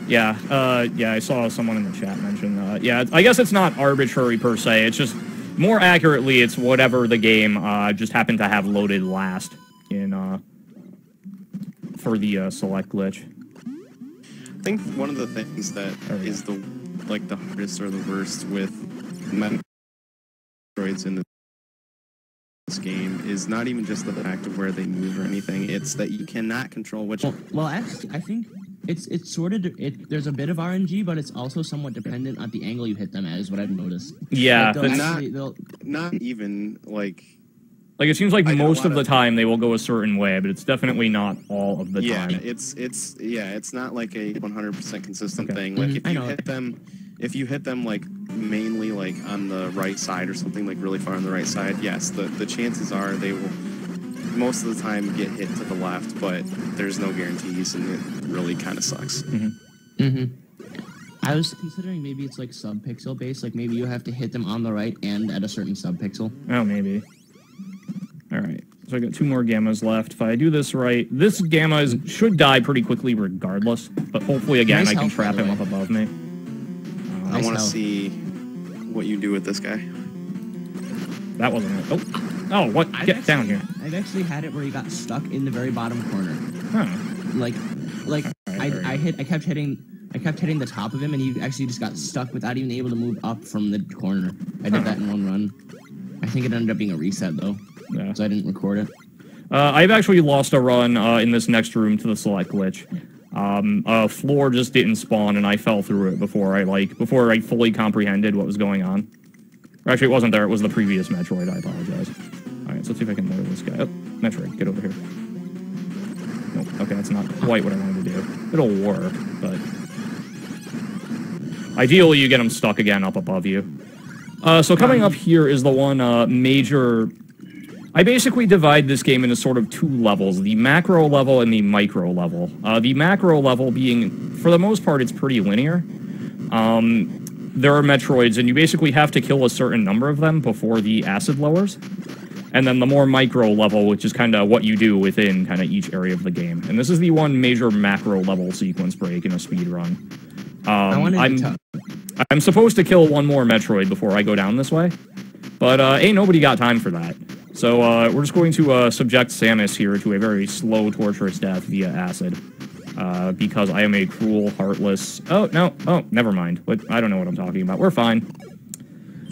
Yeah, I saw someone in the chat mention, yeah, I guess it's not arbitrary per se, it's just, more accurately, it's whatever the game, just happened to have loaded last in, for the, select glitch. I think one of the things that is the hardest or the worst with Metroids in this game is not even just the fact of where they move or anything, it's that you cannot control which... Well, actually, I think it's sort of... there's a bit of RNG, but it's also somewhat dependent on the angle you hit them at, is what I've noticed. Yeah. But not even, like... Like, it seems like most of the time they will go a certain way, but it's definitely not all of the time. Yeah, it's not like a 100% consistent thing. Like, if you hit them, like, mainly, like, on the right side or something, like, really far on the right side, yes, the chances are they will most of the time get hit to the left, but there's no guarantees, and it really kind of sucks. I was considering maybe it's like sub-pixel based, like maybe you have to hit them on the right and at a certain sub-pixel. Oh, maybe. Alright, so I got 2 more gammas left. If I do this right, this gamma should die pretty quickly regardless, but hopefully again I can trap him up above me. I want to see what you do with this guy. That wasn't it. Oh, what? Get down here. I've actually had it where he got stuck in the very bottom corner. Huh. Like I kept hitting the top of him, and he actually just got stuck without even able to move up from the corner. I did that in one run. I think it ended up being a reset though, so I didn't record it. I've actually lost a run in this next room to the select glitch. A floor just didn't spawn, and I fell through it before I fully comprehended what was going on. Or actually, it wasn't there. It was the previous Metroid. I apologize. All right, so let's see if I can lure this guy. Oh, Metroid, get over here. Nope. Okay, that's not quite what I wanted to do. It'll work, but ideally, you get him stuck again up above you. So coming up here is the one major. I basically divide this game into sort of 2 levels, the macro level and the micro level. The macro level being, for the most part, it's pretty linear. There are Metroids, and you basically have to kill a certain number of them before the acid lowers. And then the more micro level, which is kind of what you do within kind of each area of the game. And this is the one major macro level sequence break in a speedrun. I'm supposed to kill 1 more Metroid before I go down this way, but ain't nobody got time for that. So we're just going to subject Samus here to a very slow, torturous death via acid. Because I am a cruel, heartless... Oh, no. Oh, never mind. I don't know what I'm talking about. We're fine.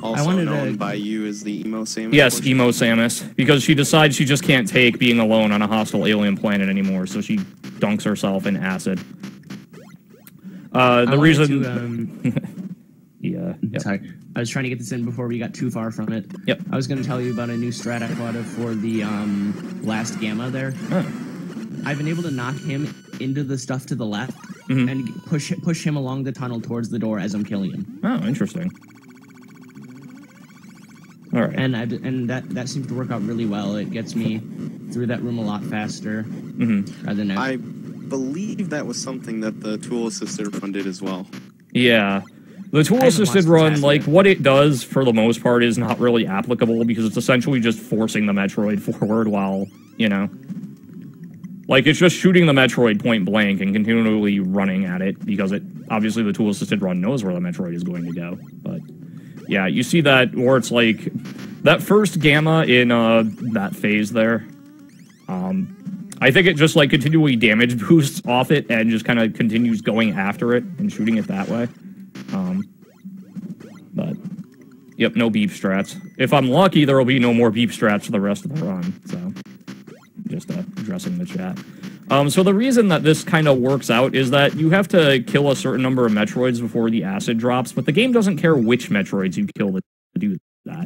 Also known by you as the Emo Samus? Yes, Emo Samus. Because she decides she just can't take being alone on a hostile alien planet anymore, so she dunks herself in acid. The reason... Yeah. Yep. Sorry. I was trying to get this in before we got too far from it. Yep. I was going to tell you about a new strat I thought of for the last gamma there. Oh. I've been able to knock him into the stuff to the left and push him along the tunnel towards the door as I'm killing him. Oh, interesting. All right. And that seems to work out really well. It gets me through that room a lot faster. Rather than I believe that was something that the tool-assisted run did as well. Yeah. The tool-assisted run, like, what it does, for the most part, is not really applicable, because it's essentially just forcing the Metroid forward while, you know... Like, it's just shooting the Metroid point blank and continually running at it, because obviously the tool-assisted run knows where the Metroid is going to go. But, yeah, you see that, or it's like, that first gamma in, that phase there, I think it just, like, continually damage boosts off it and just kind of continues going after it and shooting it that way. But, yep, no beep strats. If I'm lucky, there will be no more beep strats for the rest of the run, so... Just addressing the chat. So the reason that this kind of works out is that you have to kill a certain number of Metroids before the acid drops, but the game doesn't care which Metroids you kill to do that.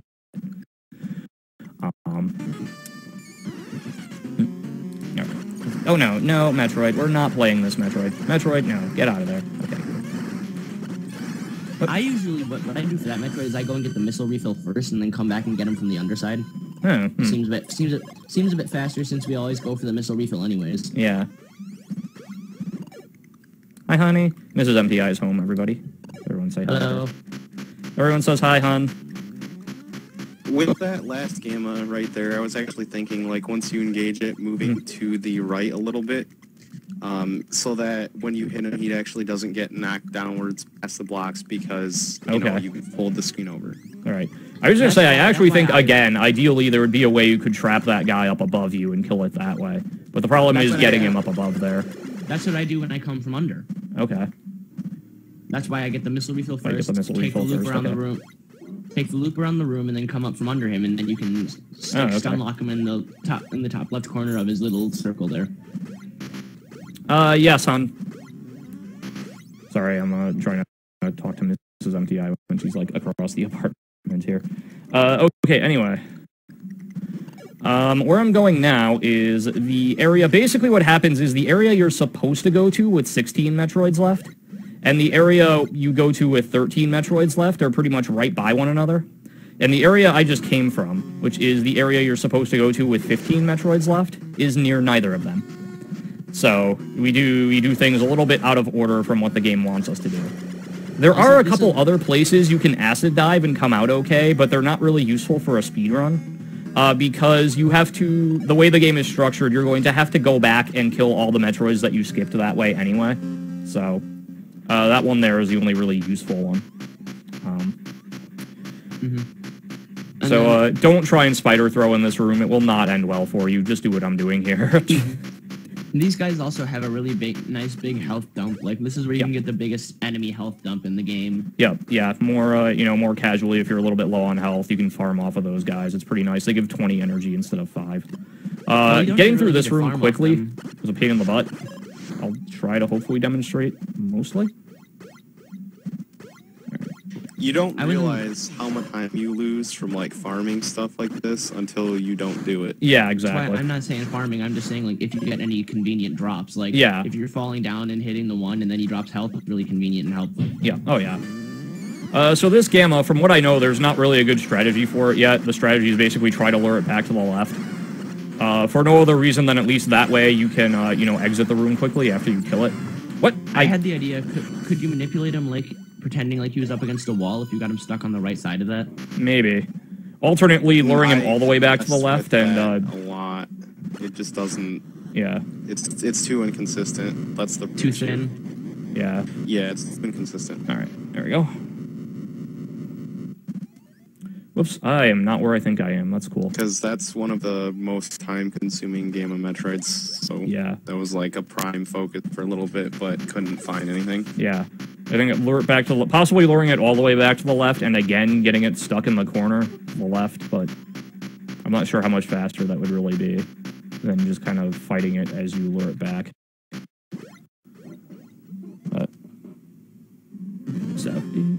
Oh no, no, Metroid. We're not playing this Metroid. Metroid, no. Get out of there. Okay. I usually, what I do for that Metroid is I go and get the missile refill first and then come back and get him from the underside. Seems a bit faster since we always go for the missile refill anyways. Yeah. Hi, honey. Mrs. EmptyEye is home, everybody. Everyone say hi. Hello. Everyone says hi, hon. With that last gamma right there, I was actually thinking, like, once you engage it, moving to the right a little bit, so that when you hit him, he actually doesn't get knocked downwards past the blocks because, you know, you fold the screen over. All right. I was going to say, I actually think, again, ideally there would be a way you could trap that guy up above you and kill it that way. But the problem is getting him up above there. That's what I do when I come from under. Okay. That's why I get the missile refill first, take the loop around the room. Take the loop around the room and then come up from under him, and then you can stun lock him in the top left corner of his little circle there. Yes, hon. Sorry, I'm trying to talk to Mrs. EmptyEye when she's like across the apartment here. Okay, anyway. Where I'm going now is the area. Basically what happens is the area you're supposed to go to with 16 Metroids left, and the area you go to with 13 Metroids left are pretty much right by one another. And the area I just came from, which is the area you're supposed to go to with 15 Metroids left, is near neither of them. So we do things a little bit out of order from what the game wants us to do. There are a couple other places you can acid dive and come out okay, but they're not really useful for a speedrun. Because you have to, the way the game is structured, you're going to have to go back and kill all the Metroids that you skipped that way anyway. So, that one there is the only really useful one. So, don't try and spider throw in this room. It will not end well for you. Just do what I'm doing here. These guys also have a really nice big health dump. Like, this is where you can get the biggest enemy health dump in the game. Yeah, more, more casually. If you're a little bit low on health, you can farm off of those guys. It's pretty nice. They give 20 energy instead of 5. Getting through this room quickly was a pain in the butt. I'll try to hopefully demonstrate mostly. You don't realize how much time you lose from, like, farming stuff like this until you don't do it. Yeah, exactly. I'm not saying farming, I'm just saying, like, if you get any convenient drops. Like, if you're falling down and hitting the one and then he drops health, it's really convenient and helpful. Yeah, oh yeah. So this Gamma, from what I know, there's not really a good strategy for it yet. The strategy is basically try to lure it back to the left. For no other reason than at least that way you can, exit the room quickly after you kill it. What? I had the idea, could you manipulate him, like, pretending like he was up against a wall if you got him stuck on the right side of that? Maybe. Alternately, luring him all the way back to the left and, a lot. It just doesn't... Yeah. It's too inconsistent. That's the... Too thin? Yeah. Yeah, it's inconsistent. Alright, there we go. Whoops, I am not where I think I am. That's cool. Because that's one of the most time-consuming game of Metroids, so yeah. That was like a prime focus for a little bit, but couldn't find anything. Yeah. I think lure it back to possibly luring it all the way back to the left, and again getting it stuck in the corner to the left, but I'm not sure how much faster that would really be than just kind of fighting it as you lure it back.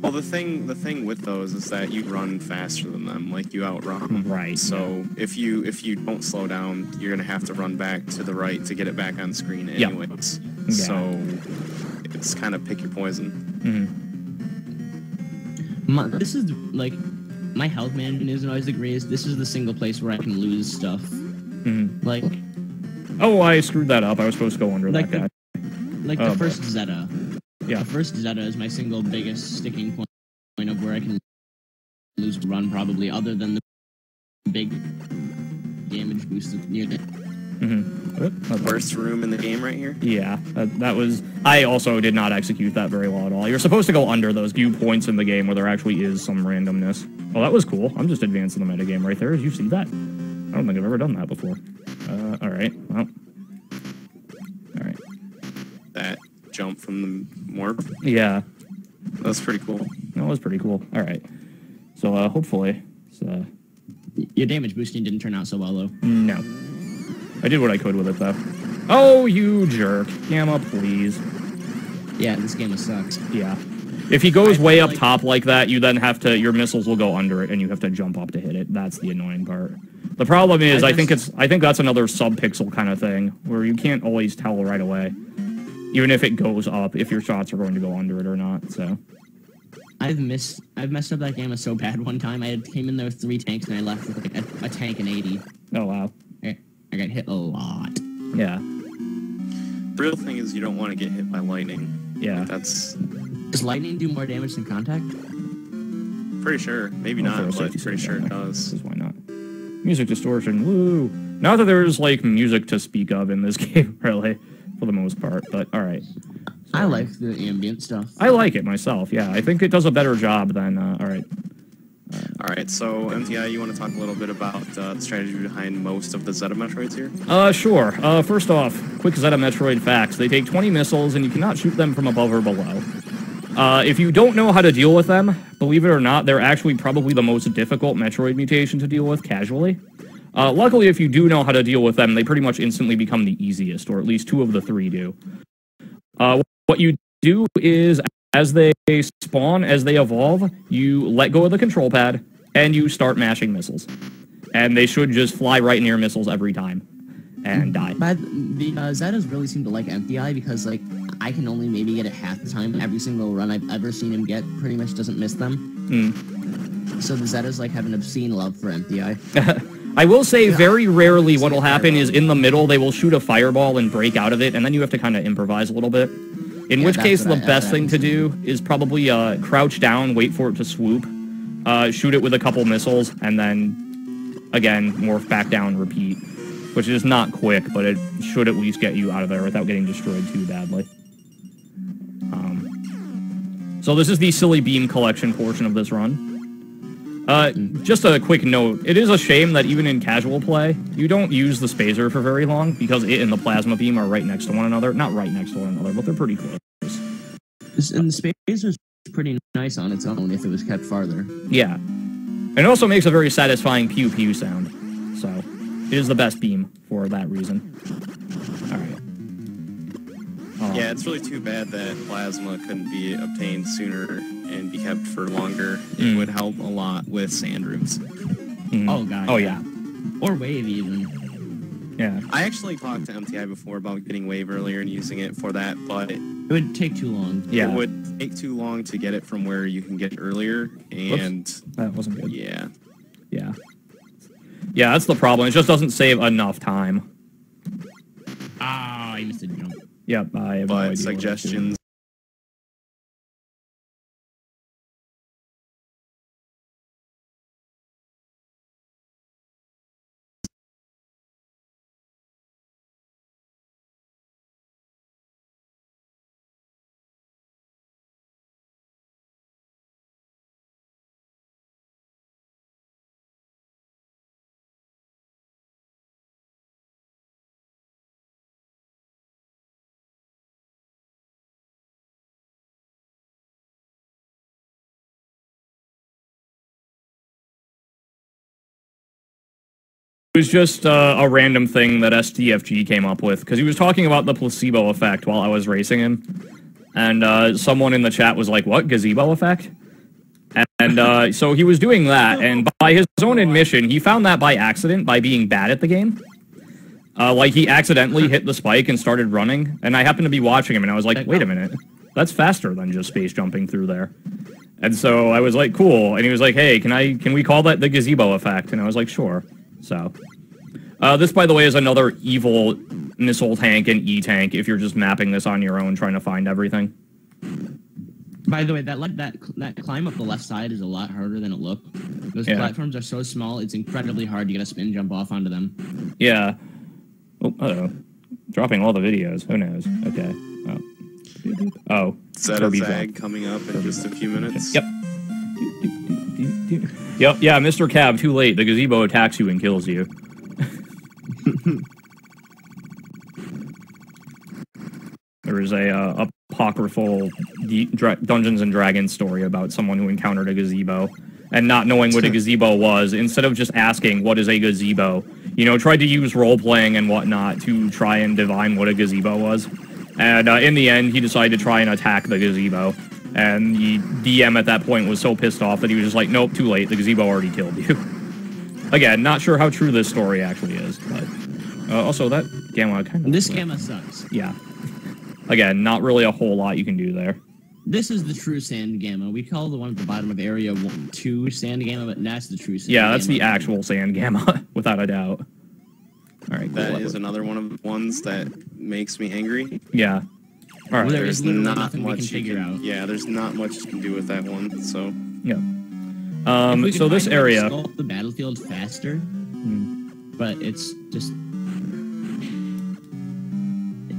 Well, the thing with those is that you run faster than them, like you outrun. Right. So if you don't slow down, you're gonna have to run back to the right to get it back on screen anyways. Yeah. So it's kind of pick your poison. This is like my health management isn't always the greatest. This is the single place where I can lose stuff. Like, oh, I screwed that up. I was supposed to go under like that guy. The first Zeta. Yeah. The first Zeta is my single biggest sticking point of where I can lose run, probably, other than the big damage boost near the... Worst room in the game right here? Yeah, that was... I also did not execute that very well at all. You're supposed to go under those few points in the game where there actually is some randomness. Oh, that was cool. I'm just advancing the metagame right there. Did you see that? I don't think I've ever done that before. Alright, well... Alright. That jump from the morph? Yeah. That's pretty cool. That was pretty cool. Alright. So, hopefully... Your damage boosting didn't turn out so well, though. No. I did what I could with it, though. Oh, you jerk. Gamma, please. Yeah, this game sucks. Yeah. If he goes way up top like that, you then have to... Your missiles will go under it, and you have to jump up to hit it. That's the annoying part. The problem is, I think that's another sub-pixel kind of thing, where you can't always tell right away. Even if it goes up, if your shots are going to go under it or not, so... I've messed up that game so bad one time. I came in there with 3 tanks, and I left with like a tank and 80. Oh, wow. I got hit a lot. Yeah. The real thing is you don't want to get hit by lightning. Yeah. That's... Does lightning do more damage than contact? Pretty sure. Maybe not, but pretty sure it does. Why not? Music distortion, woo! Not that there's, like, music to speak of in this game, really, for the most part, but alright. I like the ambient stuff. I like it myself, yeah. I think it does a better job than, alright. Alright, so EmptyEye, you want to talk a little bit about the strategy behind most of the Zeta Metroids here? Sure. First off, quick Zeta Metroid facts. They take 20 missiles, and you cannot shoot them from above or below. If you don't know how to deal with them, believe it or not, they're actually probably the most difficult Metroid mutation to deal with casually. Luckily, if you do know how to deal with them, they pretty much instantly become the easiest, or at least 2 of the 3 do. What you do is, as they spawn, as they evolve, you let go of the control pad, and you start mashing missiles. And they should just fly right near missiles every time, and die. But the Zetas really seem to like EmptyEye, because, like, I can only maybe get it half the time. Every single run I've ever seen him get pretty much doesn't miss them. So the Zetas like have an obscene love for EmptyEye. I will say very rarely what will happen is in the middle they will shoot a fireball and break out of it, and then you have to kind of improvise a little bit. In which case the best thing to do is probably crouch down, wait for it to swoop, shoot it with a couple missiles, and then, again, morph back down, repeat. Which is not quick, but it should at least get you out of there without getting destroyed too badly. So this is the Silly Beam collection portion of this run. Just a quick note, it is a shame that even in casual play, you don't use the spacer for very long, because it and the Plasma Beam are right next to one another. Not right next to one another, but they're pretty close. And the spacer's pretty nice on its own if it was kept farther. Yeah. And it also makes a very satisfying pew-pew sound. So, it is the best beam for that reason. Alright. Yeah, it's really too bad that plasma couldn't be obtained sooner and be kept for longer. It would help a lot with sand rooms. Oh, God. Oh, yeah. Or wave, even. Yeah. I actually talked to EmptyEye before about getting wave earlier and using it for that, but it would take too long. Yeah. It would take too long to get it from where you can get it earlier, and... Whoops. That wasn't good. Yeah. Yeah. Yeah, that's the problem. It just doesn't save enough time. Ah, I missed a jump. Yep, I have no But idea suggestions... It was just a random thing that STFG came up with, because he was talking about the placebo effect while I was racing him. And someone in the chat was like, what, gazebo effect? And so he was doing that, and by his own admission, he found that by accident, by being bad at the game. Like, he accidentally hit the spike and started running, and I happened to be watching him, and I was like, wait a minute, that's faster than just space jumping through there. And so I was like, cool, and he was like, hey, can we call that the gazebo effect? And I was like, sure. So, this, by the way, is another evil missile tank and E-tank if you're just mapping this on your own, trying to find everything. By the way, that climb up the left side is a lot harder than it looked. Those platforms are so small, it's incredibly hard to get a spin jump off onto them. Yeah. Oh, uh-oh. Dropping all the videos. Who knows? Okay. Oh. Is that a zag coming up in just a few minutes? Yep. Yep, yeah, Mr. Cab, too late. The gazebo attacks you and kills you. There is a apocryphal Dungeons and Dragons story about someone who encountered a gazebo and not knowing what a gazebo was. Instead of just asking, what is a gazebo? You know, tried to use role-playing and whatnot to try and divine what a gazebo was. And in the end, he decided to try and attack the gazebo. And the DM at that point was so pissed off that he was just like, nope, too late, the gazebo already killed you. Again, not sure how true this story actually is, but... also, that gamma kind of... This gamma sucks. Yeah. Again, not really a whole lot you can do there. This is the true sand gamma. We call the one at the bottom of area 2 sand gamma, but that's the true sand gamma. Yeah, that's the actual sand gamma, without a doubt. Alright, cool. That is another one of the ones that makes me angry. Yeah. Alright. Well, There's not much much you can... Yeah, there's not much you can do with that one, so... Yeah. So this area... Sculpt the battlefield faster, but it's just...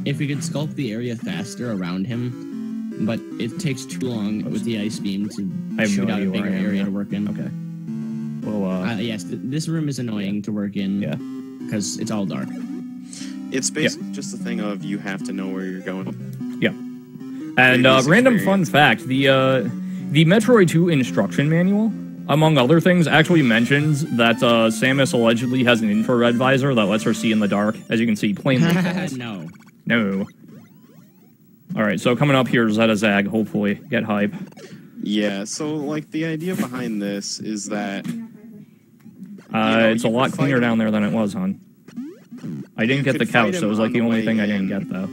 If we could sculpt the area faster around him, but it takes too long with the ice beam to shoot out a bigger area to work in. Okay. Well, yes, this room is annoying to work in. Yeah. Because it's all dark. It's basically just a thing of you have to know where you're going. Yeah. And random fun fact, the Metroid 2 instruction manual, among other things, actually mentions that Samus allegedly has an infrared visor that lets her see in the dark. As you can see, plainly false. No. No. Alright, so coming up here is Zeta Zag, hopefully. Get hype. Yeah, so, like, the idea behind this is that... it's a lot cleaner down there than it was, hon. I didn't get the couch, so it was like the only thing I didn't get, though.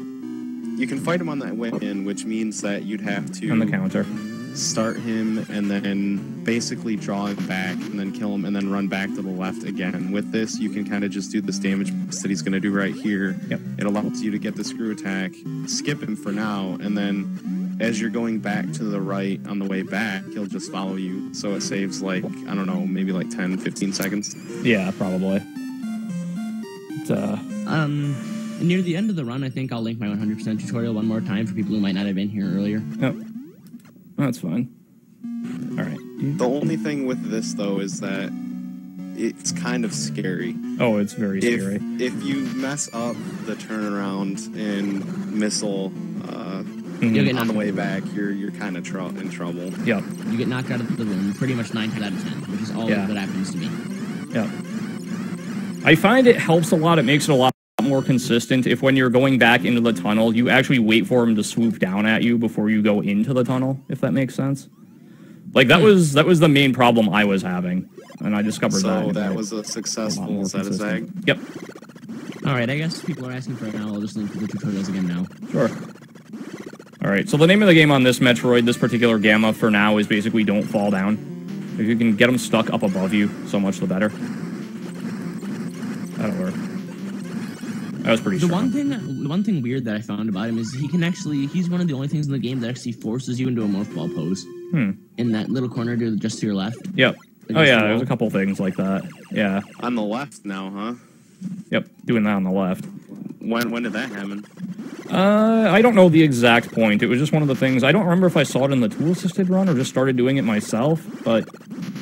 You can fight him on that way in, which means that you'd have to... On the counter. start him, and then basically draw him back, and then kill him, and then run back to the left again. With this, you can kind of just do this damage that he's going to do right here. Yep. It allows you to get the screw attack, skip him for now, and then as you're going back to the right on the way back, he'll just follow you. So it saves, like, I don't know, maybe like 10, 15 seconds. Yeah, probably. Near the end of the run, I think I'll link my 100% tutorial one more time for people who might not have been here earlier. Yep. That's fine. All right. The only thing with this, though, is that it's kind of scary. Oh, it's very scary. If you mess up the turnaround and missile You'll get on the knocked way out. back, you're kind of in trouble. Yep. You get knocked out of the room pretty much 9 times out of 10, which is always what happens to me. Yep. I find it helps a lot. It makes it a lot more consistent if when you're going back into the tunnel, you actually wait for him to swoop down at you before you go into the tunnel, if that makes sense. Like, that was the main problem I was having, and I discovered that. So that was a successful Zag. Yep. Alright, I guess people are asking for it now. I'll just link to the tutorials again now. Sure. Alright, so the name of the game on this Metroid, this particular Gamma, for now, is basically don't fall down. If you can get them stuck up above you, so much the better. That'll work. That was pretty strong. The one thing weird that I found about him is he's one of the only things in the game that actually forces you into a morph ball pose. In that little corner just to your left. Yep. Oh yeah, there's a couple things like that. Yeah. On the left now, huh? Yep, doing that on the left. When did that happen? I don't know the exact point. It was just one of the things. I don't remember if I saw it in the tool-assisted run or just started doing it myself, but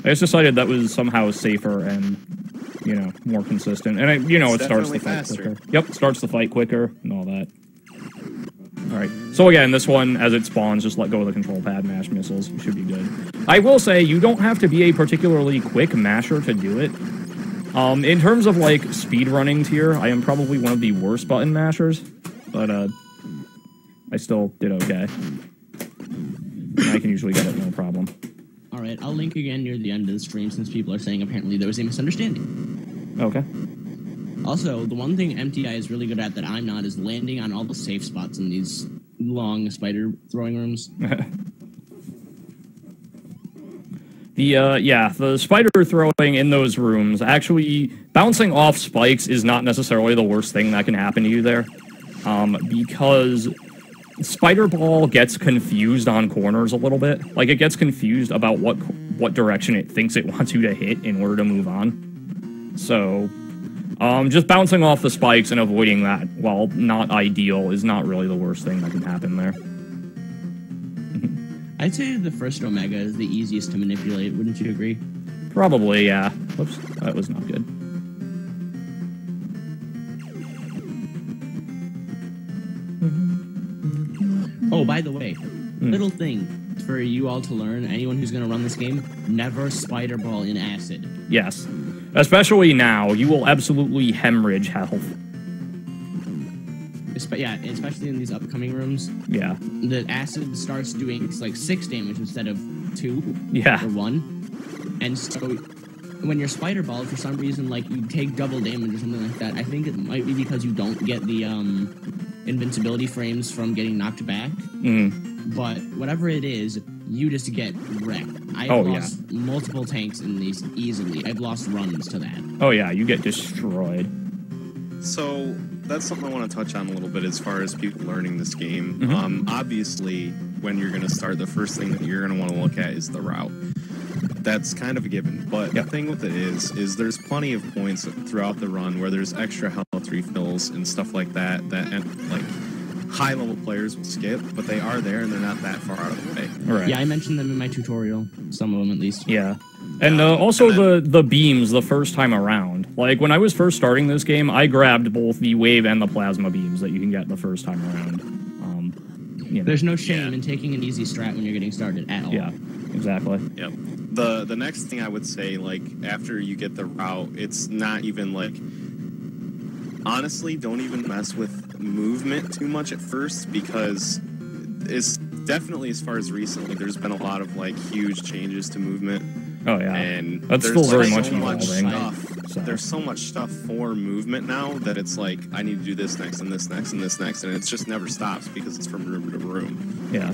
I just decided that was somehow safer and, you know, more consistent. And, it starts the fight quicker. Yep, starts the fight quicker and all that. Alright, so again, this one, as it spawns, just let go of the control pad, mash missiles. You should be good. I will say, you don't have to be a particularly quick masher to do it. In terms of, like, speedrunning tier, I am probably one of the worst button mashers, but, I still did okay. I can usually get it, no problem. Alright, I'll link again near the end of the stream since people are saying apparently there was a misunderstanding. Okay. Also, the one thing EmptyEye is really good at that I'm not is landing on all the safe spots in these long spider throwing rooms. The spider throwing in those rooms, actually, bouncing off spikes is not necessarily the worst thing that can happen to you there. Because Spider Ball gets confused on corners a little bit. Like, it gets confused about what direction it thinks it wants you to hit in order to move on. So, just bouncing off the spikes and avoiding that, while not ideal, is not really the worst thing that can happen there. I'd say the first Omega is the easiest to manipulate, wouldn't you agree? Probably, yeah. Whoops, that was not good. Oh, by the way, little thing for you all to learn, anyone who's going to run this game, never spider ball in acid. Yes. Especially now, you will absolutely hemorrhage health. Especially in these upcoming rooms. Yeah. The acid starts doing like 6 damage instead of 2 Yeah. or 1. And so when you're spider ball, for some reason, like you take double damage or something like that. I think it might be because you don't get the invincibility frames from getting knocked back. But whatever it is, you just get wrecked. I've lost multiple tanks in these easily. I've lost runs to that. Oh yeah, you get destroyed. So that's something I want to touch on a little bit as far as people learning this game. Obviously, when you're going to start, the first thing that you're going to want to look at is the route. That's kind of a given. But the thing with it is there's plenty of points throughout the run where there's extra health refills and stuff like that like high-level players will skip, but they are there and they're not that far out of the way. Right. Yeah, I mentioned them in my tutorial. Some of them, at least. Yeah. And also the beams the first time around. Like, when I was first starting this game, I grabbed both the wave and the plasma beams that you can get the first time around. There's no shame in taking an easy strat when you're getting started at all. Yeah, exactly. Yep. The next thing I would say, like, after you get the route, it's not even, like... Honestly, don't even mess with movement too much at first, because it's definitely, as far as recently, there's been a lot of, like, huge changes to movement. Oh, yeah. And that's still very much evolving. There's so much stuff for movement now that it's like, I need to do this next and this next and this next, and it just never stops because it's from room to room. Yeah.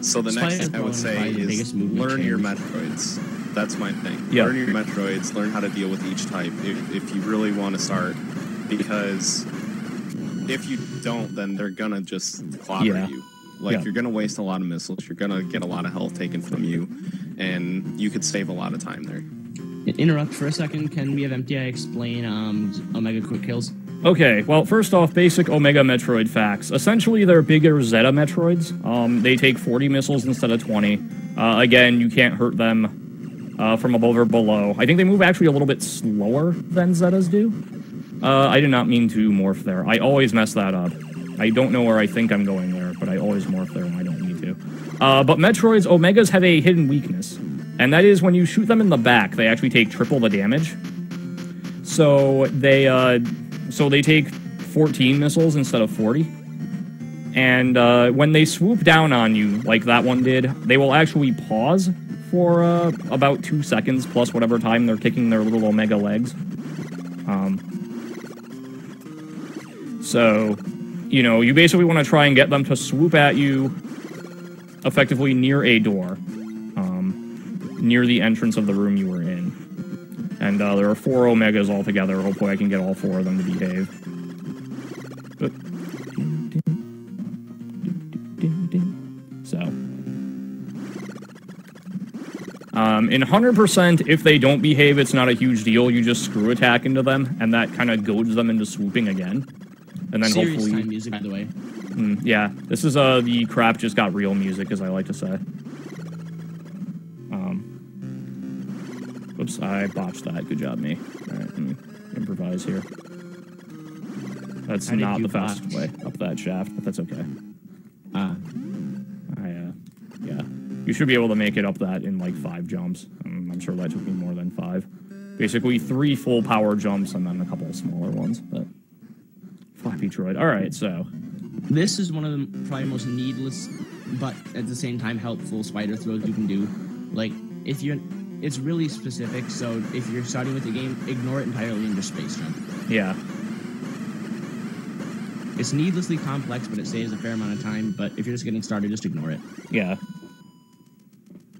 So the next thing I would say is learn your Metroids. That's my thing. Yeah. Learn your Metroids, learn how to deal with each type if you really want to start. Because if you don't, then they're going to just clobber you. Like, you're going to waste a lot of missiles, you're going to get a lot of health taken from you, and you could save a lot of time there. Interrupt for a second. Can we have EmptyEye explain Omega quick kills? Okay, well, first off, basic Omega Metroid facts. Essentially, they're bigger Zeta Metroids. They take 40 missiles instead of 20. Again, you can't hurt them from above or below. I think they move actually a little bit slower than Zetas do. I did not mean to morph there. I always mess that up. I don't know where I think I'm going there, but I always morph there when I don't need to. But Metroids, Omegas have a hidden weakness. And that is when you shoot them in the back, they actually take triple the damage. So they take 14 missiles instead of 40. And when they swoop down on you, like that one did, they will actually pause for about 2 seconds, plus whatever time they're kicking their little Omega legs. So, you know, you basically want to try and get them to swoop at you effectively near a door. Near the entrance of the room you were in. And there are 4 Omegas altogether. Hopefully I can get all 4 of them to behave. So. In 100%, if they don't behave, it's not a huge deal. You just screw attack into them, and that kind of goads them into swooping again. And then Serious hopefully... time music, by the way. Yeah, this is the crap just got real music, as I like to say. Oops, I botched that. Good job, me. Alright, let me improvise here. That's not the fastest way up that shaft, but that's okay. Yeah. You should be able to make it up that in, like, 5 jumps. I'm sure that took me more than 5. Basically, 3 full power jumps and then a couple of smaller ones, but... Flappy droid. Alright, so... This is one of the probably most needless, but at the same time helpful spider throws you can do. Like, if you're... It's really specific, so if you're starting with the game, ignore it entirely and just space jump. Yeah. It's needlessly complex, but it saves a fair amount of time, but if you're just getting started, just ignore it. Yeah.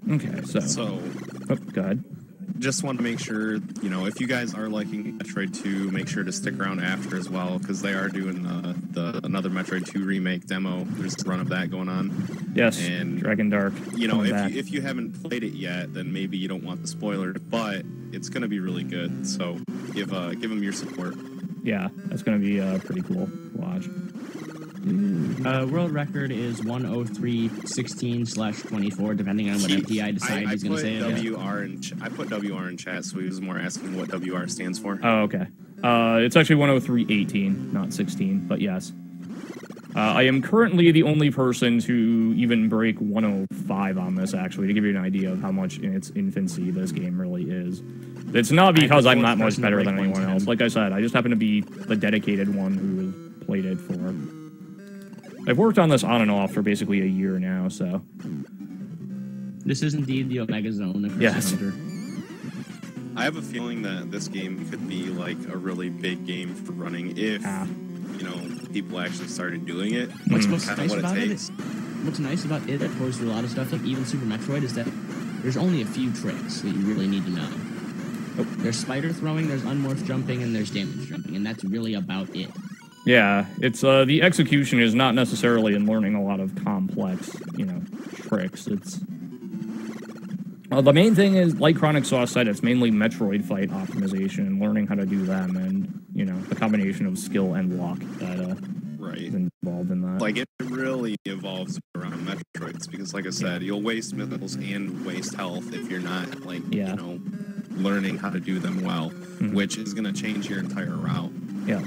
Okay, so... Oh, go ahead. Just want to make sure, you know, if you guys are liking Metroid 2, make sure to stick around after as well, because they are doing another Metroid 2 remake demo. There's a run of that going on. Yes, and Dragon Dark. You know, if you haven't played it yet, then maybe you don't want the spoiler, but it's going to be really good, so give them your support. Yeah, that's going to be pretty cool to watch. World record is 103.16/24, depending on what EmptyEye decides he's going to say. I put WR in chat, so he was more asking what WR stands for. Oh, okay. It's actually 103.18, not 16, but yes. I am currently the only person to even break 105 on this, actually, to give you an idea of how much in its infancy this game really is. It's not because I'm that much better than anyone else. Like I said, I just happen to be the dedicated one who has played it for... I've worked on this on and off for basically a year now, so... This is indeed the Omega Zone. Yes. I have a feeling that this game could be, like, a really big game for running if, you know, people actually started doing it. What's nice about it? What's nice about it that goes through a lot of stuff, like even Super Metroid, is that there's only a few tricks that you really need to know. There's spider throwing, there's unmorph jumping, and there's damage jumping, and that's really about it. Yeah, it's, the execution is not necessarily in learning a lot of complex, you know, tricks. It's... the main thing is, like KronicSauce said, it's mainly Metroid fight optimization and learning how to do them, and, you know, the combination of skill and luck that, is involved in that. Like, it really evolves around Metroids, because, like I said, you'll waste missiles and waste health if you're not, like, you know, learning how to do them well, which is going to change your entire route. Yeah.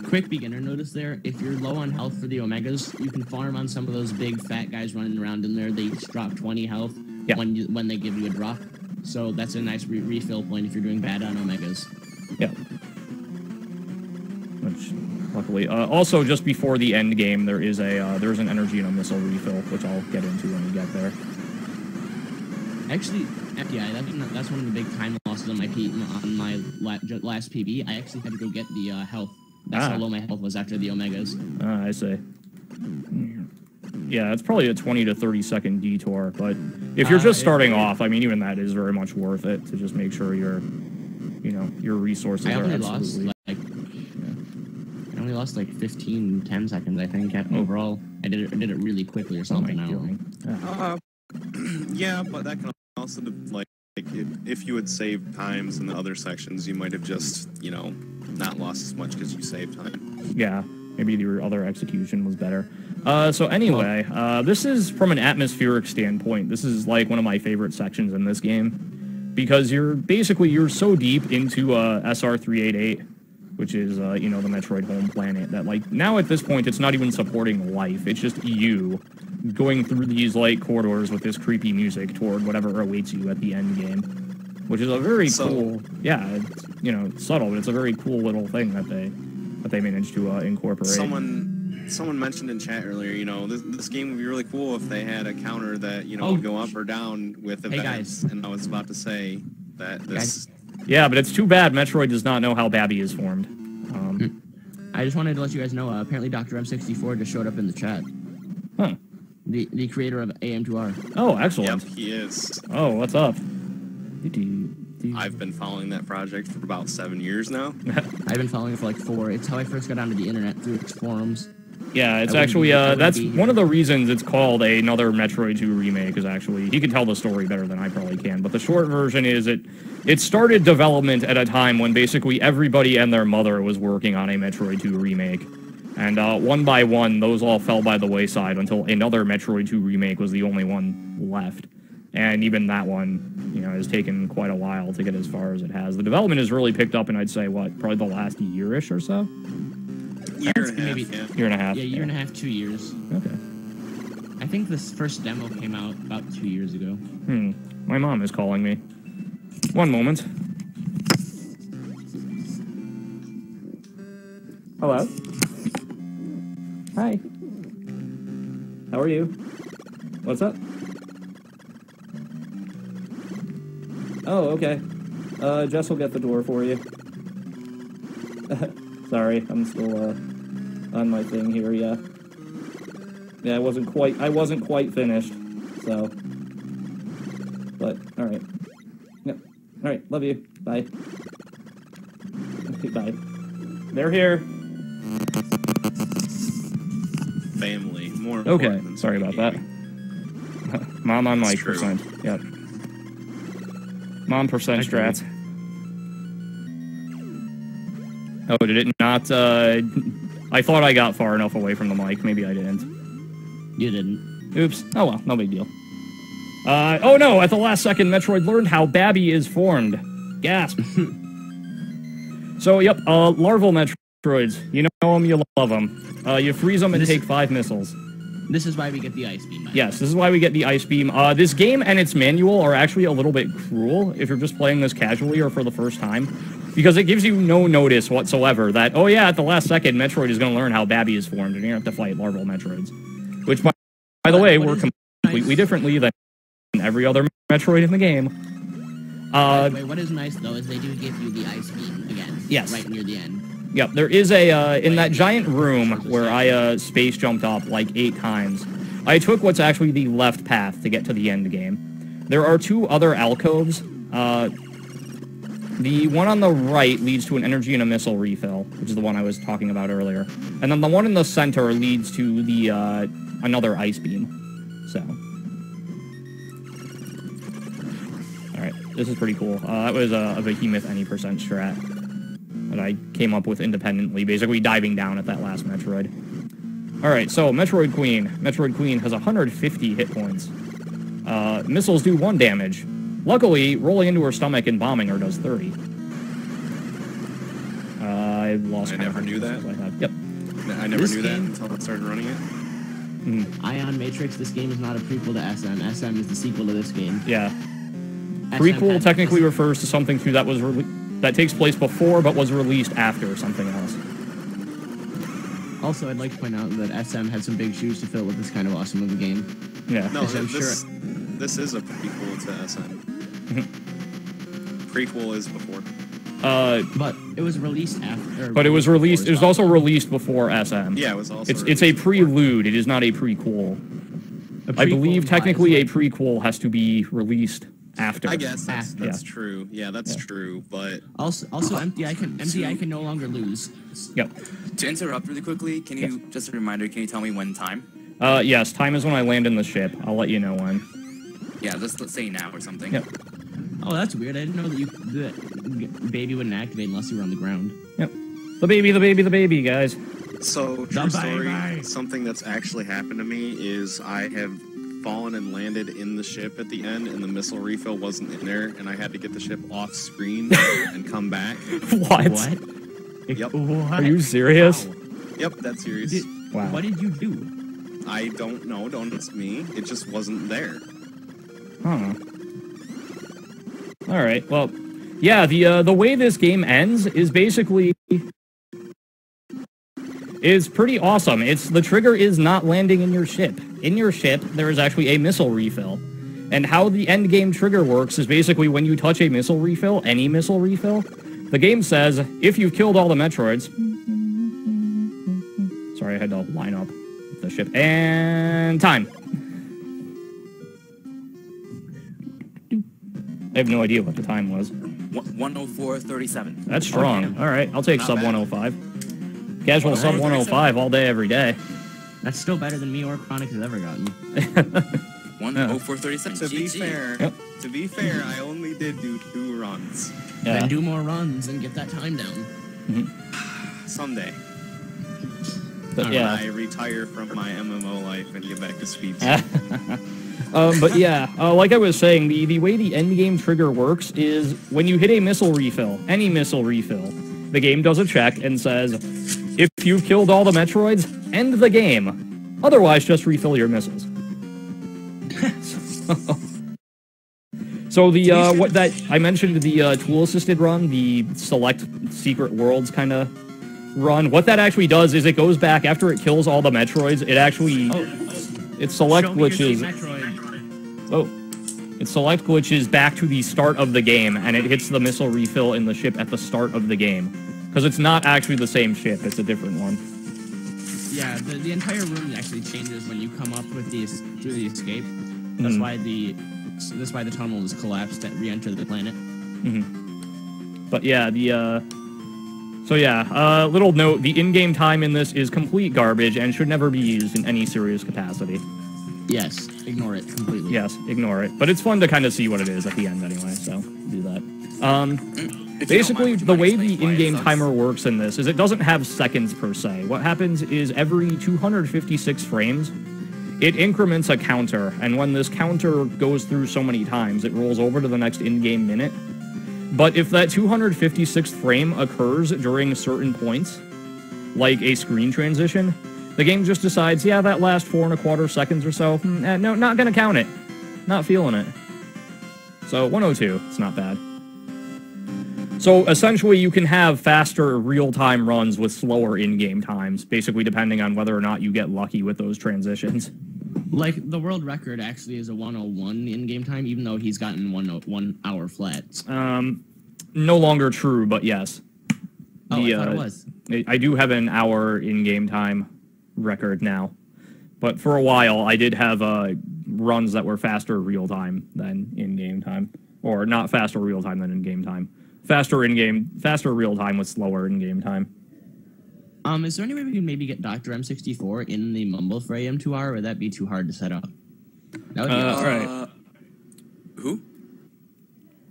Quick beginner notice there, if you're low on health for the Omegas, you can farm on some of those big fat guys running around in there. They each drop 20 health when they give you a drop. So that's a nice refill point if you're doing bad on Omegas. Yeah. Which, luckily, also just before the end game, there is there's an energy and a missile refill, which I'll get into when we get there. Actually, EmptyEye, that's one of the big time losses on my last PB. I actually had to go get the health. That's how low my health was after the Omegas. I see. Yeah, it's probably a 20 to 30 second detour, but if you're just starting off, I mean, even that is very much worth it to just make sure your resources are absolutely... I only lost like 10 seconds, I think, overall. I did it really quickly or something. Yeah, but that can also, like, if you had saved times in the other sections, you might have just, not lost as much because you saved time. Yeah, maybe your other execution was better. So anyway, this is from an atmospheric standpoint. This is like one of my favorite sections in this game because you're so deep into SR388, which is the Metroid home planet, that like now at this point it's not even supporting life. It's just you going through these like corridors with this creepy music toward whatever awaits you at the end game, which is a very cool. Yeah, it's subtle, but it's a very cool little thing that they managed to incorporate. Someone mentioned in chat earlier, this game would be really cool if they had a counter that, would go up or down with events. Hey guys. And I was about to say that this... Yeah, but it's too bad Metroid does not know how Babby is formed. I just wanted to let you guys know, apparently Dr. M64 just showed up in the chat. Huh. The creator of AM2R. Oh, excellent. Yep, he is. Oh, what's up? I've been following that project for about 7 years now. I've been following it for like 4. It's how I first got onto the internet, through its forums. Yeah, it's actually, that's one of the reasons it's called another Metroid 2 remake, is actually, he can tell the story better than I probably can, but the short version is it started development at a time when basically everybody and their mother was working on a Metroid 2 remake. And one by one, those all fell by the wayside until another Metroid 2 remake was the only one left. And even that one, has taken quite a while to get as far as it has. The development has really picked up in, I'd say, probably the last year-ish or so? Year and a half, yeah. Year and a half. Yeah, year and a half, 2 years. Okay. I think this first demo came out about 2 years ago. My mom is calling me. One moment. Hello? Hi. How are you? What's up? Oh, okay. Jess will get the door for you. Sorry, I'm still, on my thing here, yeah. Yeah, I wasn't quite finished, so. But, alright. Yep. Alright, love you. Bye. Okay, bye. They're here. Family, more important. Okay, sorry about that. Mom on mic percent. Yep. Mom percent strats. Oh, did it not, I thought I got far enough away from the mic. Maybe I didn't. You didn't. Oops. Oh well, no big deal. Oh no, at the last second, Metroid learned how Babby is formed. Gasp. So, yep, larval Metroids. You know them, you love them. You freeze them and take 5 missiles. This is why we get the ice beam. Yes, this is why we get the ice beam. This game and its manual are actually a little bit cruel if you're just playing this casually or for the first time, because it gives you no notice whatsoever that, oh yeah, at the last second, Metroid is going to learn how Babby is formed, and you're going to have to fight larval Metroids. Which, by the way, work completely differently than every other Metroid in the game. Wait, what is nice, though, is they do give you the ice beam again. Yes. Right near the end. Yep, there is a, in that giant room where I space jumped up like 8 times, I took what's actually the left path to get to the end game. There are 2 other alcoves. The one on the right leads to an energy and a missile refill, which is the one I was talking about earlier. And then the one in the center leads to the, another ice beam. So. Alright, this is pretty cool. That was a behemoth any percent strat that I came up with independently, basically diving down at that last Metroid. Alright, so Metroid Queen. Metroid Queen has 150 hit points. Missiles do 1 damage. Luckily, rolling into her stomach and bombing her does 30. I lost. I never knew that. Yep. I never knew that until I started running it. Ion Matrix, this game is not a prequel to SM. SM is the sequel to this game. Yeah. Prequel technically refers to something that was that takes place before but was released after something else. Also, I'd like to point out that SM had some big shoes to fill with this kind of awesome of a game. Yeah. No, this is a prequel to SM. Prequel is before. But it was released after. But it was released. It was also released before SM. Yeah, it was also. It's a prelude. It is not a prequel. I believe technically a prequel has to be released after. I guess that's true. Yeah, that's true. But also EmptyEye can no longer lose. Yep. To interrupt really quickly, can you just a reminder? Can you tell me when time? Yes, time is when I land in the ship. I'll let you know when. Yeah, let's say now or something. Yep. Oh, that's weird. I didn't know that the baby wouldn't activate unless you were on the ground. Yep. The baby, guys. So, true story, something that's actually happened to me is I have fallen and landed in the ship at the end, and the missile refill wasn't in there, and I had to get the ship off screen and come back. What? Yep. What? Are you serious? Wow. Yep, that's serious. Wow. What did you do? I don't know. Don't ask me. It just wasn't there. Huh. All right. Well, yeah. The way this game ends is basically pretty awesome. The trigger is not landing in your ship. In your ship, there is actually a missile refill. And how the end game trigger works is basically when you touch a missile refill, any missile refill, the game says, if you've killed all the Metroids... Sorry, I had to line up the ship. And time. I have no idea what the time was. 1:04:37. That's strong. Okay. All right, I'll take Not sub bad. 105. Casual sub 105 all day, every day. That's still better than me or Chronic has ever gotten. 1:04:37. To be fair, I only did do 2 runs. Yeah. Then do more runs and get that time down. Someday. But yeah. I retire from my MMO life and get back to speed. But yeah, like I was saying, the way the endgame trigger works is when you hit a missile refill, any missile refill, the game does a check and says, if you've killed all the Metroids, end the game. Otherwise, just refill your missiles. So the, what that, I mentioned the tool-assisted run, the select secret worlds kind of run. What that actually does is it goes back, after it kills all the Metroids, it actually, it select glitches. It select glitches back to the start of the game, and it hits the missile refill in the ship at the start of the game. Because it's not actually the same ship, it's a different one. Yeah, the entire room actually changes when you come up with through the escape. That's why the tunnel is collapsed and re-enter the planet. But yeah, little note, the in-game time in this is complete garbage and should never be used in any serious capacity. Yes, ignore it completely. Yes, ignore it. But it's fun to kind of see what it is at the end anyway, so do that. Basically, the way the in-game timer works in this is it doesn't have seconds per se. What happens is every 256 frames, it increments a counter, and when this counter goes through so many times, it rolls over to the next in-game minute. But if that 256th frame occurs during certain points, like a screen transition, the game just decides, yeah, that last 4 1/4 seconds or so, no, not gonna count it. Not feeling it. So, 102, it's not bad. So, essentially, you can have faster real-time runs with slower in-game times, basically depending on whether or not you get lucky with those transitions. Like, the world record actually is a 101 in-game time, even though he's gotten 1 hour flat. No longer true, but yes. Oh, I thought it was. I do have an hour in-game time record now. But for a while, I did have runs that were faster real-time than in-game time. Or not faster real-time than in-game time. Faster real-time with slower in-game time. Is there any way we can maybe get Dr. M64 in the Mumble for AM2R, or would that be too hard to set up? That would be alright. Who?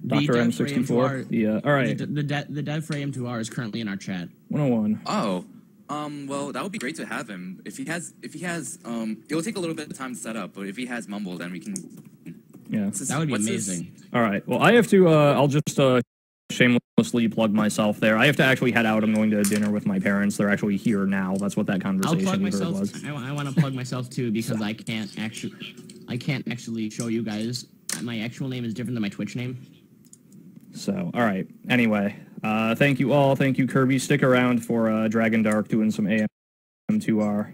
Dr. M64? Yeah, alright. The dev for AM2R is currently in our chat. 101. Oh. Well, that would be great to have him. If he has, it'll take a little bit of time to set up, but if he has Mumble, then we can... Yeah. That would be amazing. Alright, well, I have to, I'll just, shamelessly plug myself there. I have to actually head out. I'm going to dinner with my parents. They're actually here now. That's what that conversation was. I want to plug myself too because I can't actually show you guys. My actual name is different than my Twitch name. So, all right. Anyway, thank you all. Thank you, Kirby. Stick around for Dragon Dark doing some AM2R.